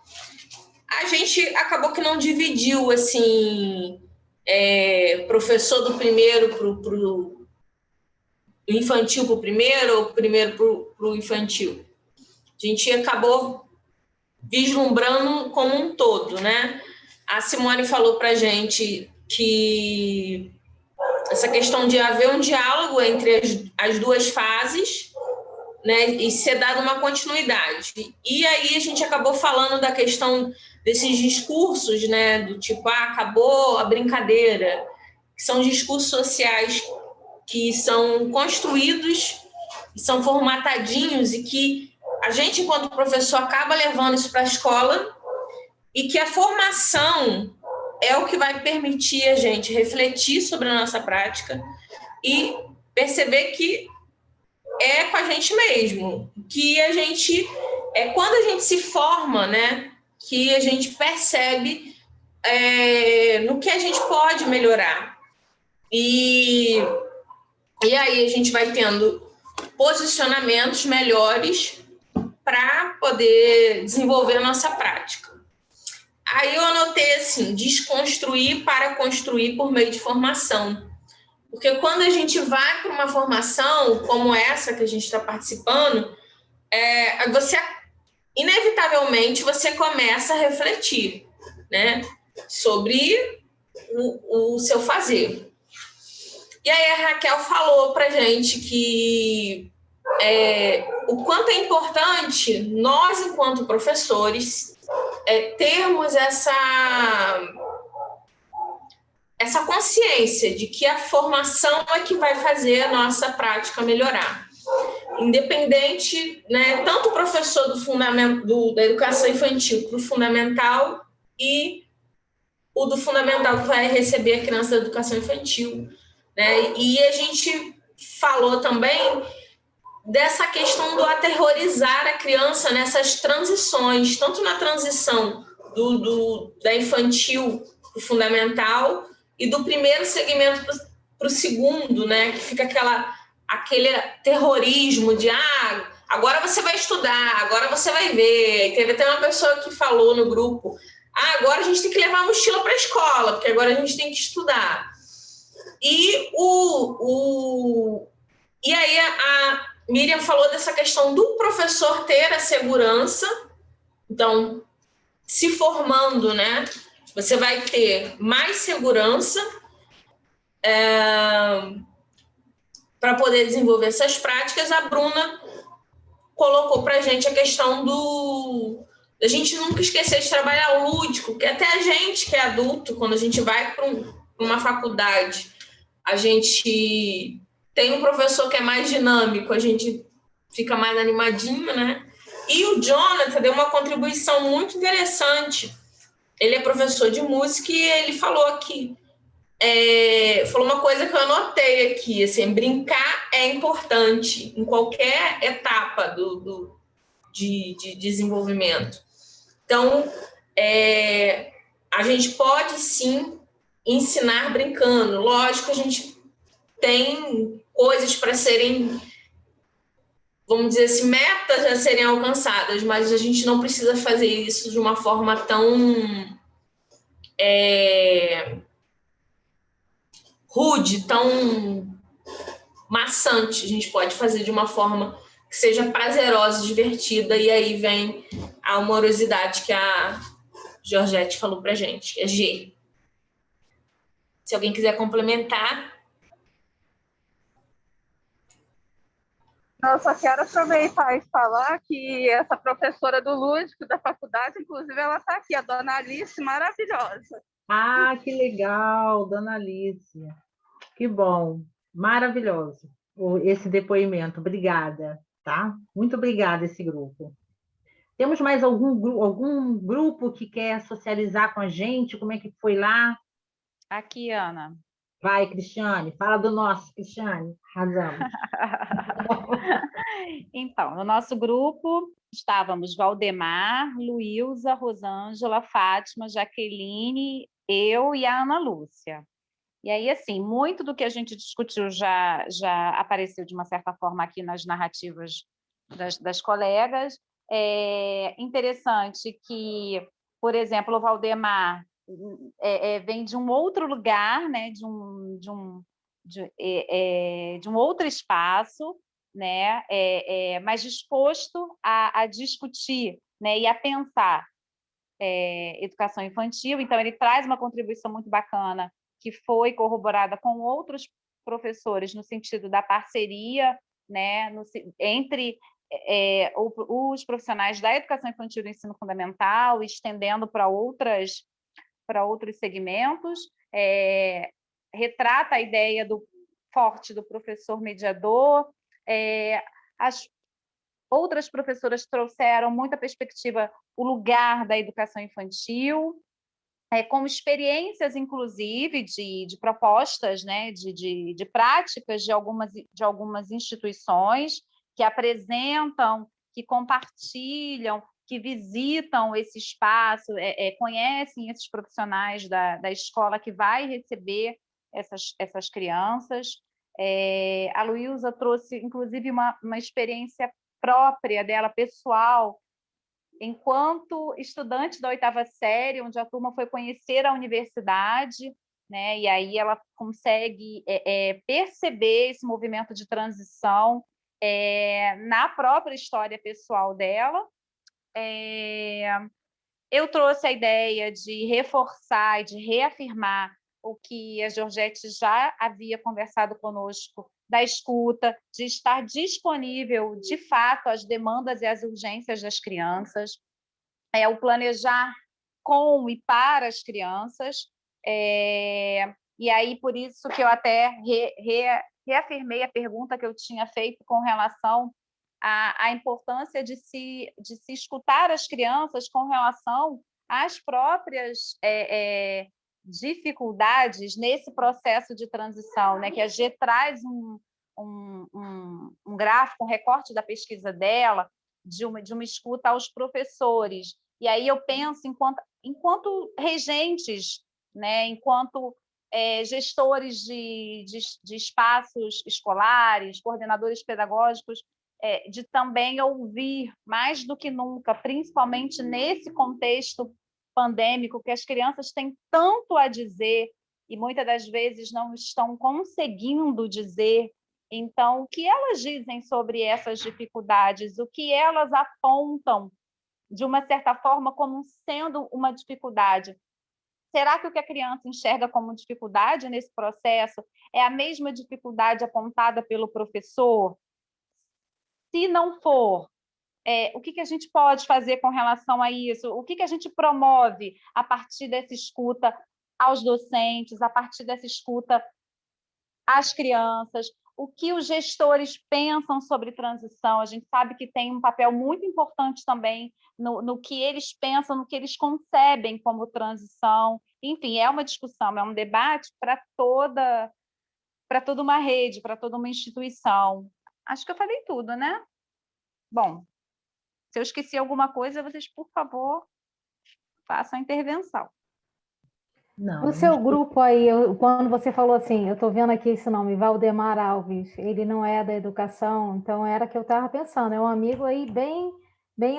A gente acabou que não dividiu, assim, professor do primeiro pro infantil para o primeiro ou primeiro para o infantil. A gente acabou vislumbrando como um todo, né? A Simone falou para a gente que essa questão de haver um diálogo entre as duas fases, né, e ser dada uma continuidade. E aí a gente acabou falando da questão desses discursos, né, do tipo, acabou a brincadeira, que são discursos sociais que são construídos, são formatadinhos e que a gente, enquanto professor, acaba levando isso para a escola e que a formação é o que vai permitir a gente refletir sobre a nossa prática e perceber que é com a gente mesmo, que a gente, quando a gente se forma, né, que a gente percebe no que a gente pode melhorar. E aí a gente vai tendo posicionamentos melhores para poder desenvolver a nossa prática. Aí eu anotei assim, desconstruir para construir por meio de formação. Porque quando a gente vai para uma formação como essa que a gente está participando, inevitavelmente você começa a refletir, né, sobre o seu fazer. E aí a Raquel falou para a gente que o quanto é importante nós, enquanto professores, termos essa consciência de que a formação é que vai fazer a nossa prática melhorar. Independente, né, tanto o professor da educação infantil para o fundamental e o do fundamental que vai receber a criança da educação infantil, né? E a gente falou também dessa questão do aterrorizar a criança nessas transições, tanto na transição da infantil para o fundamental e do primeiro segmento para o segundo, né? Que fica aquele terrorismo de agora você vai estudar, agora você vai ver. Teve até uma pessoa que falou no grupo, agora a gente tem que levar a mochila para a escola, porque agora a gente tem que estudar. E e aí a Miriam falou dessa questão do professor ter a segurança. Então, se formando, né, você vai ter mais segurança para poder desenvolver essas práticas. A Bruna colocou para a gente a questão da gente nunca esquecer de trabalhar o lúdico, que até a gente que é adulto, quando a gente vai para uma faculdade, a gente tem um professor que é mais dinâmico, a gente fica mais animadinho, né? E o Jonathan deu uma contribuição muito interessante. Ele é professor de música e ele falou aqui, falou uma coisa que eu anotei aqui, assim, brincar é importante em qualquer etapa de desenvolvimento. Então, a gente pode sim ensinar brincando. Lógico, a gente tem coisas para serem, vamos dizer assim, metas a serem alcançadas, mas a gente não precisa fazer isso de uma forma tão rude, tão maçante. A gente pode fazer de uma forma que seja prazerosa, divertida, e aí vem a amorosidade que a Georgette falou pra gente, é G. Se alguém quiser complementar. Ana, eu só quero aproveitar e falar que essa professora do Lúdico da faculdade, inclusive, ela está aqui, a dona Alice, maravilhosa. Ah, que legal, dona Alice. Que bom, maravilhoso esse depoimento. Obrigada, tá? Muito obrigada esse grupo. Temos mais algum grupo que quer socializar com a gente? Como é que foi lá? Aqui, Ana. Vai, Cristiane, fala do nosso, Cristiane. Arrasamos. Então, no nosso grupo estávamos Valdemar, Luísa, Rosângela, Fátima, Jaqueline, eu e a Ana Lúcia. E aí, assim, muito do que a gente discutiu já apareceu de uma certa forma aqui nas narrativas das colegas. É interessante que, por exemplo, o Valdemar vem de um outro lugar, né? de um outro espaço, né? Mais disposto a discutir, né? E a pensar educação infantil. Então, ele traz uma contribuição muito bacana, que foi corroborada com outros professores no sentido da parceria, né? Entre os profissionais da educação infantil e do ensino fundamental, estendendo para outros segmentos, retrata a ideia forte do professor mediador. As outras professoras trouxeram muita perspectiva, o lugar da educação infantil, com experiências, inclusive, de propostas, né, de práticas de algumas instituições que apresentam, que compartilham, que visitam esse espaço, conhecem esses profissionais da escola que vai receber essas crianças. A Luísa trouxe, inclusive, uma experiência própria dela, pessoal, enquanto estudante da 8ª série, onde a turma foi conhecer a universidade, né? E aí ela consegue perceber esse movimento de transição na própria história pessoal dela. Eu trouxe a ideia de reforçar e de reafirmar o que a Georgette já havia conversado conosco, da escuta, de estar disponível, de fato, às demandas e às urgências das crianças, o planejar com e para as crianças. E aí, por isso que eu até reafirmei a pergunta que eu tinha feito com relação à importância de se escutar as crianças com relação às próprias dificuldades nesse processo de transição, né? Que a G traz um gráfico, um recorte da pesquisa dela, de uma escuta aos professores. E aí eu penso enquanto regentes, né? Enquanto gestores de espaços escolares, coordenadores pedagógicos, de também ouvir mais do que nunca, principalmente nesse contexto pandêmico, que as crianças têm tanto a dizer e muitas das vezes não estão conseguindo dizer. Então, o que elas dizem sobre essas dificuldades, o que elas apontam, de uma certa forma, como sendo uma dificuldade? Será que o que a criança enxerga como dificuldade nesse processo é a mesma dificuldade apontada pelo professor? Se não for, o que a gente pode fazer com relação a isso? O que a gente promove a partir dessa escuta aos docentes, a partir dessa escuta às crianças? O que os gestores pensam sobre transição? A gente sabe que tem um papel muito importante também no que eles pensam, no que eles concebem como transição. Enfim, é uma discussão, é um debate para toda uma rede, para toda uma instituição. Acho que eu falei tudo, né? Bom, se eu esqueci alguma coisa, vocês, por favor, façam a intervenção. No seu grupo aí, quando você falou assim, eu estou vendo aqui esse nome, Valdemar Alves, ele não é da educação, então era que eu estava pensando, é um amigo aí bem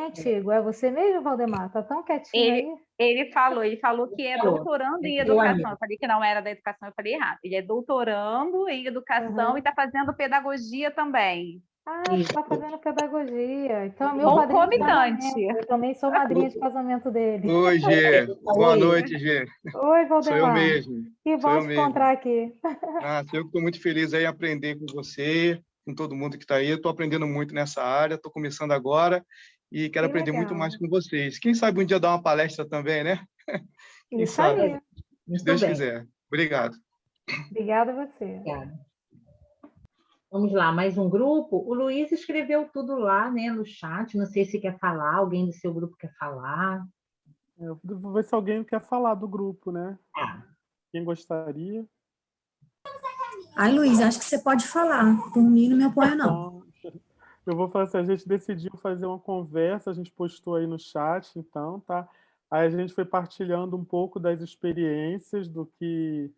antigo. É você mesmo, Valdemar? Está tão quietinho aí? Ele falou que é doutorando em educação. Eu falei que não era da educação, eu falei errado. Ele é doutorando em educação e está fazendo pedagogia também. Está fazendo pedagogia. Então, meu padrinho de casamento. Eu também sou madrinha de casamento dele. Oi, Gê. Boa noite, Gê. Oi, Valdemar. Sou eu mesmo. Que bom te encontrar aqui. Eu estou muito feliz aí em aprender com você, com todo mundo que está aí. Estou aprendendo muito nessa área, estou começando agora e quero aprender muito mais com vocês. Quem sabe um dia dar uma palestra também, né? Quem Isso sabe? aí. Se Deus quiser. Obrigado. Obrigada a você. Obrigada. Vamos lá, mais um grupo. O Luiz escreveu tudo lá, né, no chat. Não sei se quer falar, alguém do seu grupo quer falar. Eu vou ver se alguém quer falar do grupo, né? Quem gostaria? Ai, Luiz, acho que você pode falar. Por mim, não me apoia, não. Eu vou falar assim, a gente decidiu fazer uma conversa, a gente postou aí no chat, então, tá? Aí a gente foi partilhando um pouco das experiências, do que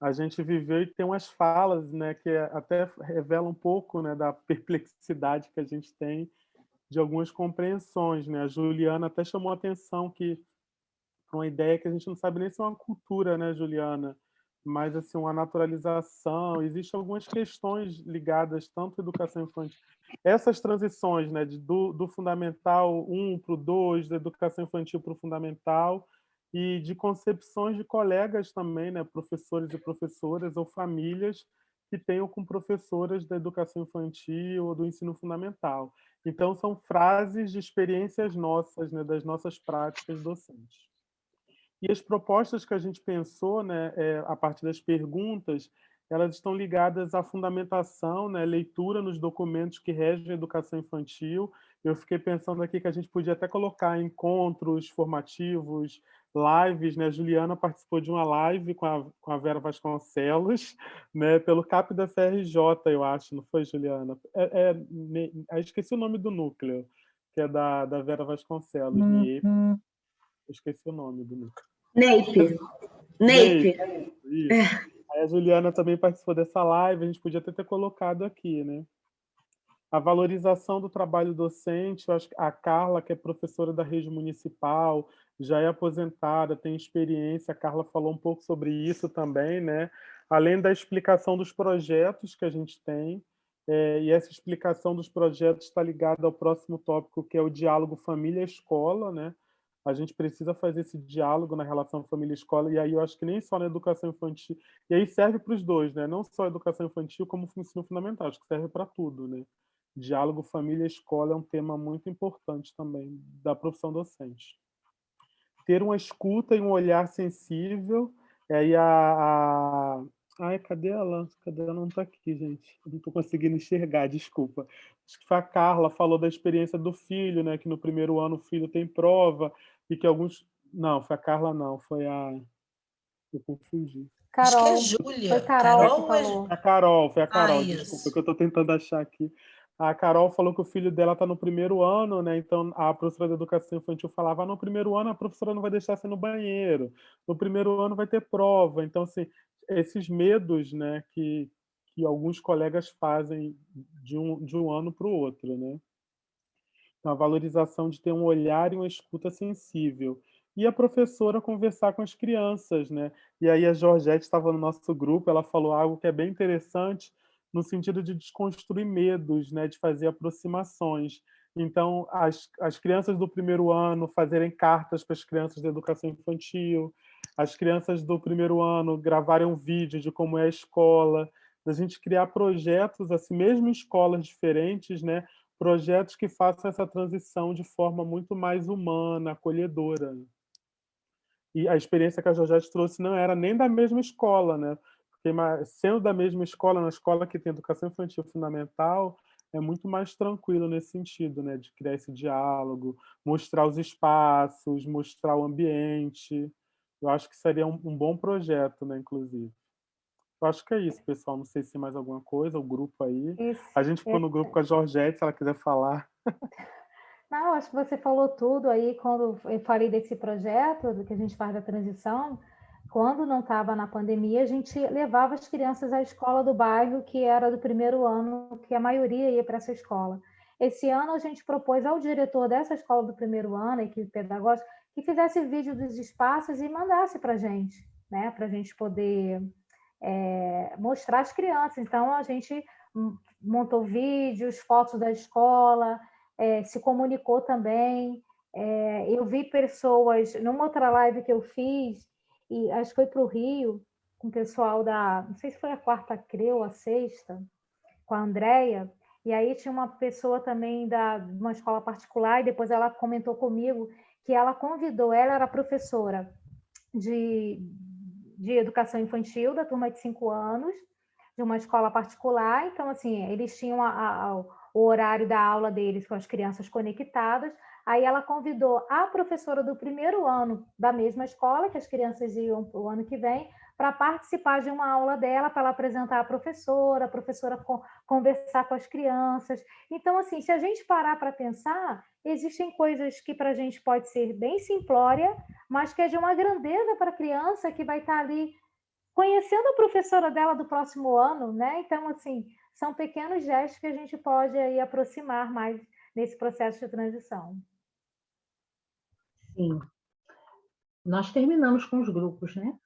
a gente viveu, e tem umas falas, né, que até revelam um pouco, né, da perplexidade que a gente tem de algumas compreensões, né? A Juliana até chamou a atenção que para uma ideia que a gente não sabe nem se é uma cultura, né, Juliana? Mas assim, uma naturalização, existem algumas questões ligadas tanto à educação infantil, essas transições, né, do fundamental 1 para o 2, da educação infantil para o fundamental, e de concepções de colegas também, né, professores e professoras ou famílias que tenham com professoras da educação infantil ou do ensino fundamental. Então, são frases de experiências nossas, né, das nossas práticas docentes. E as propostas que a gente pensou, né, a partir das perguntas, elas estão ligadas à fundamentação, né, leitura nos documentos que regem a educação infantil. Eu fiquei pensando aqui que a gente podia até colocar encontros formativos, lives, né? A Juliana participou de uma live com a Vera Vasconcelos, né, pelo CAP da FRJ, eu acho, não foi, Juliana? Esqueci o nome do núcleo, que é da Vera Vasconcelos, NIEP. Eu esqueci o nome do núcleo. Neipe. Aí a Juliana também participou dessa live, a gente podia até ter colocado aqui, né? A valorização do trabalho docente, eu acho que a Carla, que é professora da rede municipal, já é aposentada, tem experiência, a Carla falou um pouco sobre isso também, né? Além da explicação dos projetos que a gente tem, e essa explicação dos projetos está ligada ao próximo tópico, que é o diálogo família-escola, né? A gente precisa fazer esse diálogo na relação família-escola, e aí eu acho que nem só na educação infantil, e aí serve para os dois, né? Não só a educação infantil, como o ensino fundamental, acho que serve para tudo, né? Diálogo família-escola é um tema muito importante também da profissão docente. Ter uma escuta e um olhar sensível, e Ai, cadê ela? Cadê ela? Não está aqui, gente. Eu não estou conseguindo enxergar, desculpa. Acho que foi a Carla, falou da experiência do filho, né? Que no primeiro ano o filho tem prova, e que alguns... Não, foi a Carla, não. Foi a... Eu confundi. Carol. Acho que é Júlia. Foi Carol que falou. Foi a Carol, desculpa, que eu estou tentando achar aqui. A Carol falou que o filho dela está no primeiro ano, né? Então a professora de educação infantil falava: no primeiro ano a professora não vai deixar você no banheiro, no primeiro ano vai ter prova. Então, assim, esses medos, né, que alguns colegas fazem de um ano para o outro, né? Então, a valorização de ter um olhar e uma escuta sensível. E a professora conversar com as crianças, né? E aí a Georgette estava no nosso grupo, ela falou algo que é bem interessante, no sentido de desconstruir medos, né? De fazer aproximações. Então, as crianças do primeiro ano fazerem cartas para as crianças da educação infantil, as crianças do primeiro ano gravarem um vídeo de como é a escola, da gente criar projetos, assim, mesmo em escolas diferentes, né? Projetos que façam essa transição de forma muito mais humana, acolhedora. E a experiência que a Georgette trouxe não era nem da mesma escola, né? Porque, sendo da mesma escola, na escola que tem educação infantil fundamental, é muito mais tranquilo nesse sentido, né? De criar esse diálogo, mostrar os espaços, mostrar o ambiente. Eu acho que seria um bom projeto, né, inclusive. Eu acho que é isso, pessoal. Não sei se tem mais alguma coisa, o grupo aí. A gente ficou no grupo com a Georgette, se ela quiser falar. Não, acho que você falou tudo aí quando eu falei desse projeto, do que a gente faz da transição. Quando não estava na pandemia, a gente levava as crianças à escola do bairro, que era do primeiro ano, que a maioria ia para essa escola. Esse ano a gente propôs ao diretor dessa escola do primeiro ano, equipe pedagógica, que fizesse vídeo dos espaços e mandasse para a gente, né? Para a gente poder mostrar às crianças. Então, a gente montou vídeos, fotos da escola, se comunicou também. Eu vi pessoas, numa outra live que eu fiz, e acho que foi para o Rio, com o pessoal não sei se foi a quarta CRE ou a sexta, com a Andréia, e aí tinha uma pessoa também de uma escola particular, e depois ela comentou comigo que ela convidou, ela era professora de educação infantil, da turma de 5 anos, de uma escola particular, então, assim, eles tinham o horário da aula deles com as crianças conectadas, aí ela convidou a professora do primeiro ano da mesma escola, que as crianças iam para o ano que vem, para participar de uma aula dela, para ela apresentar a professora conversar com as crianças. Então, assim, se a gente parar para pensar, existem coisas que para a gente pode ser bem simplória, mas que é de uma grandeza para a criança que vai estar ali conhecendo a professora dela do próximo ano, né? Então, assim, são pequenos gestos que a gente pode aí aproximar mais nesse processo de transição. Sim. Nós terminamos com os grupos, né?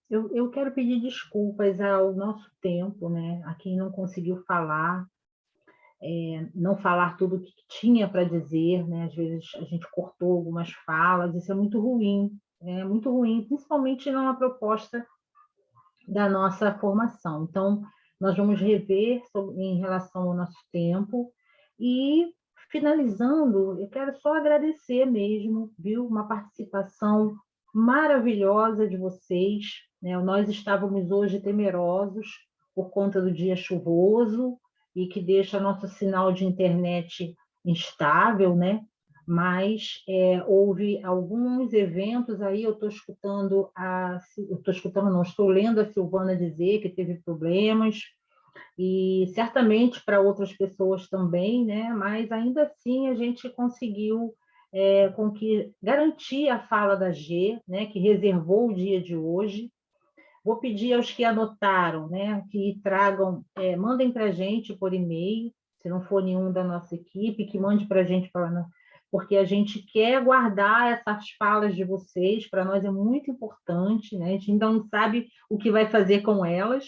Eu quero pedir desculpas ao nosso tempo, né? A quem não conseguiu falar, não falar tudo o que tinha para dizer, né? Às vezes a gente cortou algumas falas, isso é muito ruim, principalmente numa proposta da nossa formação. Então, nós vamos rever em relação ao nosso tempo e, finalizando, eu quero só agradecer mesmo, viu? Uma participação maravilhosa de vocês, né? Nós estávamos hoje temerosos por conta do dia chuvoso e que deixa nosso sinal de internet instável, né? Mas houve alguns eventos aí, estou lendo a Silvana dizer que teve problemas, e certamente para outras pessoas também, né? Mas ainda assim a gente conseguiu garantir a fala da G, né? Que reservou o dia de hoje. Vou pedir aos que anotaram, né? Que tragam, mandem para a gente por e-mail, se não for nenhum da nossa equipe, que mande para a gente porque a gente quer guardar essas falas de vocês, para nós é muito importante, né? A gente ainda não sabe o que vai fazer com elas.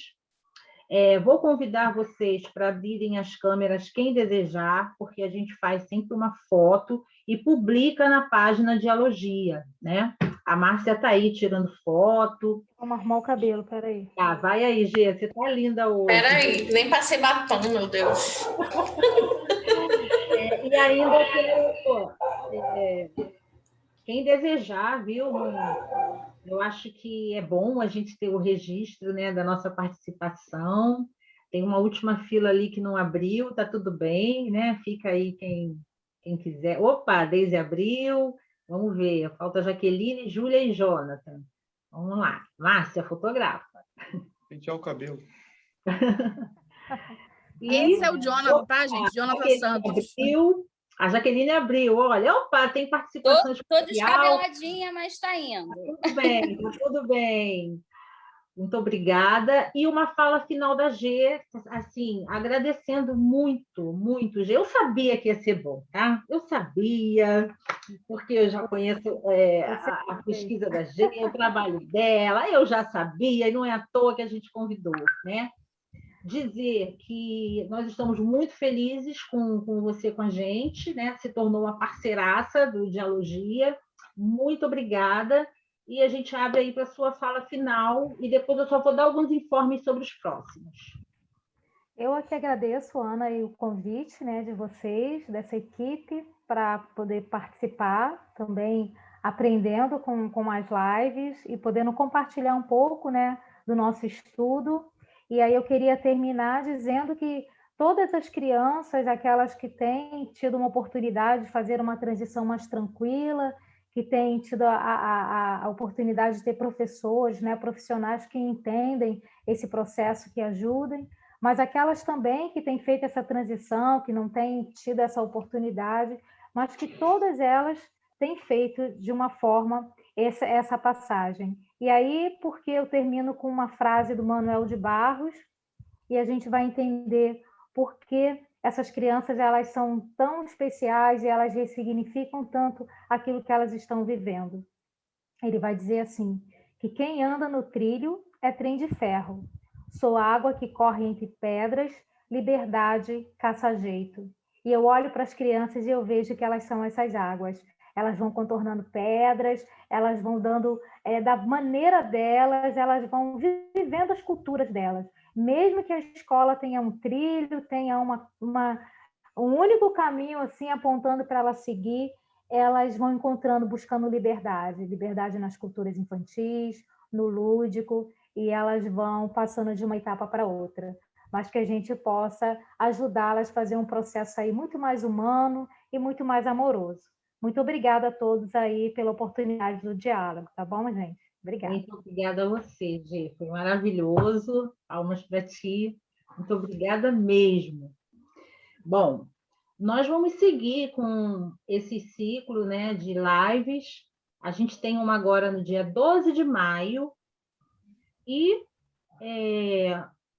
Vou convidar vocês para abrirem as câmeras, quem desejar, porque a gente faz sempre uma foto e publica na página Dialogia, né? A Márcia está aí tirando foto. Vamos arrumar o cabelo, peraí. Ah, vai aí, Gê, você está linda hoje. Peraí, nem passei batom, meu Deus. E ainda quero... quem desejar, viu? Eu acho que é bom a gente ter o registro, né, da nossa participação. Tem uma última fila ali que não abriu, tá tudo bem, né? Fica aí quem quiser. Opa, a Deise abriu. Vamos ver. Falta Jaqueline, Júlia e Jonathan. Vamos lá. Márcia, fotografa. Pentear o cabelo. Esse é o Jonathan, tá, gente? Jonathan Santos. A Jaqueline abriu, olha, opa, tem participação especial. Tô descabeladinha, mas está indo. Tudo bem, tudo bem. Muito obrigada. E uma fala final da G, assim, agradecendo muito, muito. G, eu sabia que ia ser bom, tá? Eu sabia, porque eu já conheço a pesquisa da G, o trabalho dela, eu já sabia, e não é à toa que a gente convidou, né? Dizer que nós estamos muito felizes com você com a gente, né? Se tornou uma parceiraça do Dialogia. Muito obrigada. E a gente abre aí para a sua fala final e depois eu só vou dar alguns informes sobre os próximos. Eu aqui agradeço, Ana, e o convite, né, de vocês, dessa equipe, para poder participar, também aprendendo com as lives e podendo compartilhar um pouco, né, do nosso estudo. E aí eu queria terminar dizendo que todas as crianças, aquelas que têm tido uma oportunidade de fazer uma transição mais tranquila, que têm tido a oportunidade de ter professores, né, profissionais que entendem esse processo, que ajudem, mas aquelas também que têm feito essa transição, que não têm tido essa oportunidade, mas que todas elas têm feito de uma forma essa passagem. E aí, porque eu termino com uma frase do Manuel de Barros, e a gente vai entender por que essas crianças elas são tão especiais e elas ressignificam tanto aquilo que elas estão vivendo. Ele vai dizer assim, que quem anda no trilho é trem de ferro, sou água que corre entre pedras, liberdade caça jeito. E eu olho para as crianças e eu vejo que elas são essas águas. elas vão contornando pedras, elas vão dando, da maneira delas, elas vão vivendo as culturas delas. Mesmo que a escola tenha um trilho, tenha um único caminho assim apontando para ela seguir, elas vão encontrando, buscando liberdade nas culturas infantis, no lúdico, e elas vão passando de uma etapa para outra. Mas que a gente possa ajudá-las a fazer um processo aí muito mais humano e muito mais amoroso. Muito obrigada a todos aí pela oportunidade do diálogo, tá bom, gente? Obrigada. Muito obrigada a você, Gê. Foi maravilhoso. Palmas para ti. Muito obrigada mesmo. Bom, nós vamos seguir com esse ciclo, né, de lives. A gente tem uma agora no dia 12 de maio e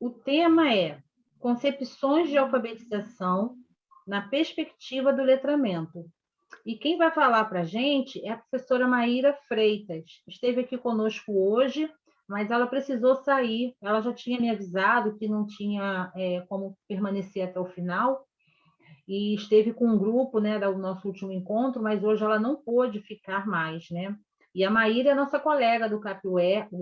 o tema é Concepções de Alfabetização na Perspectiva do Letramento. E quem vai falar para a gente é a professora Maíra Freitas. Esteve aqui conosco hoje, mas ela precisou sair. Ela já tinha me avisado que não tinha como permanecer até o final, e esteve com um grupo, né, do nosso último encontro, mas hoje ela não pôde ficar mais, né? E a Maíra é nossa colega do CAP-UERJ,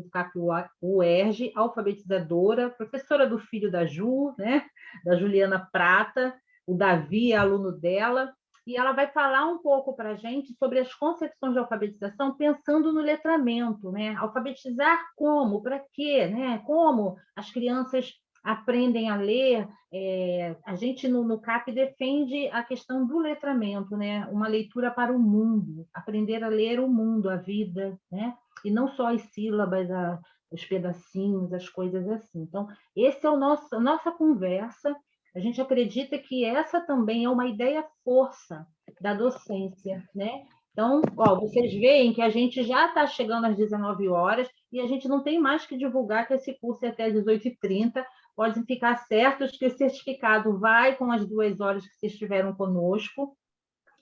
alfabetizadora, professora do filho da Ju, né? Da Juliana Prata, o Davi é aluno dela, e ela vai falar um pouco para a gente sobre as concepções de alfabetização pensando no letramento, né? Alfabetizar como? Para quê? Né? Como as crianças aprendem a ler? A gente no CAP defende a questão do letramento, né? Uma leitura para o mundo, aprender a ler o mundo, a vida, né? E não só as sílabas, os pedacinhos, as coisas assim. Então, esse é a nossa conversa. A gente acredita que essa também é uma ideia-força da docência, né? Então, vocês veem que a gente já está chegando às 19 horas e a gente não tem mais que divulgar que esse curso é até às 18h30. Podem ficar certos que o certificado vai com as 2 horas que vocês estiveram conosco.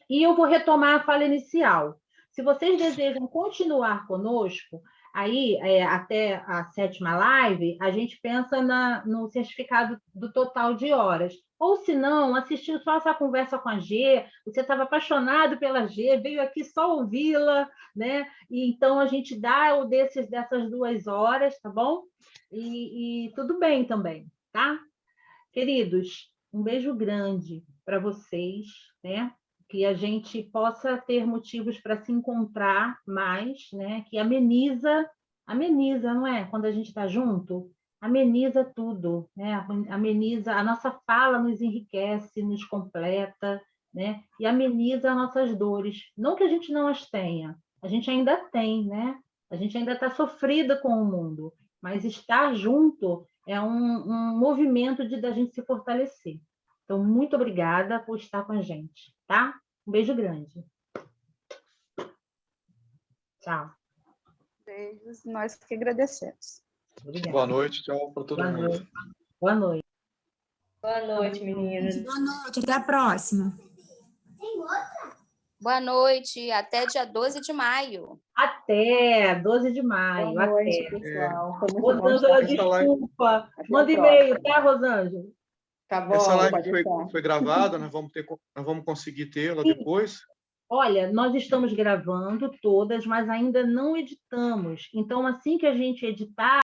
E eu vou retomar a fala inicial. Se vocês desejam continuar conosco, aí, até a 7ª live, a gente pensa no certificado do total de horas. Ou, se não, assistiu só essa conversa com a G, você estava apaixonado pela G, veio aqui só ouvi-la, né? E, então, a gente dá dessas 2 horas, tá bom? E tudo bem também, tá? Queridos, um beijo grande para vocês, né? Que a gente possa ter motivos para se encontrar mais, né? Que ameniza, não é? Quando a gente está junto, ameniza tudo, né? Ameniza, a nossa fala nos enriquece, nos completa, né? E ameniza as nossas dores. Não que a gente não as tenha, a gente ainda tem, né? A gente ainda está sofrida com o mundo, mas estar junto é um movimento da gente se fortalecer. Então, muito obrigada por estar com a gente, tá? Um beijo grande. Tchau. Beijos, nós que agradecemos. Obrigada. Boa noite, tchau para todo mundo. Boa noite. Boa noite, meninas. Boa noite, até a próxima. Boa noite, até dia 12 de maio. Até 12 de maio. Boa noite, até. pessoal. Foi muito bom Rosângela, estar desculpa. Até Manda a e-mail, próxima. tá, Rosângela? Tá bom, Essa live pode deixar. foi gravada, nós vamos conseguir tê-la depois. Olha, nós estamos gravando todas, mas ainda não editamos. Então, assim que a gente editar,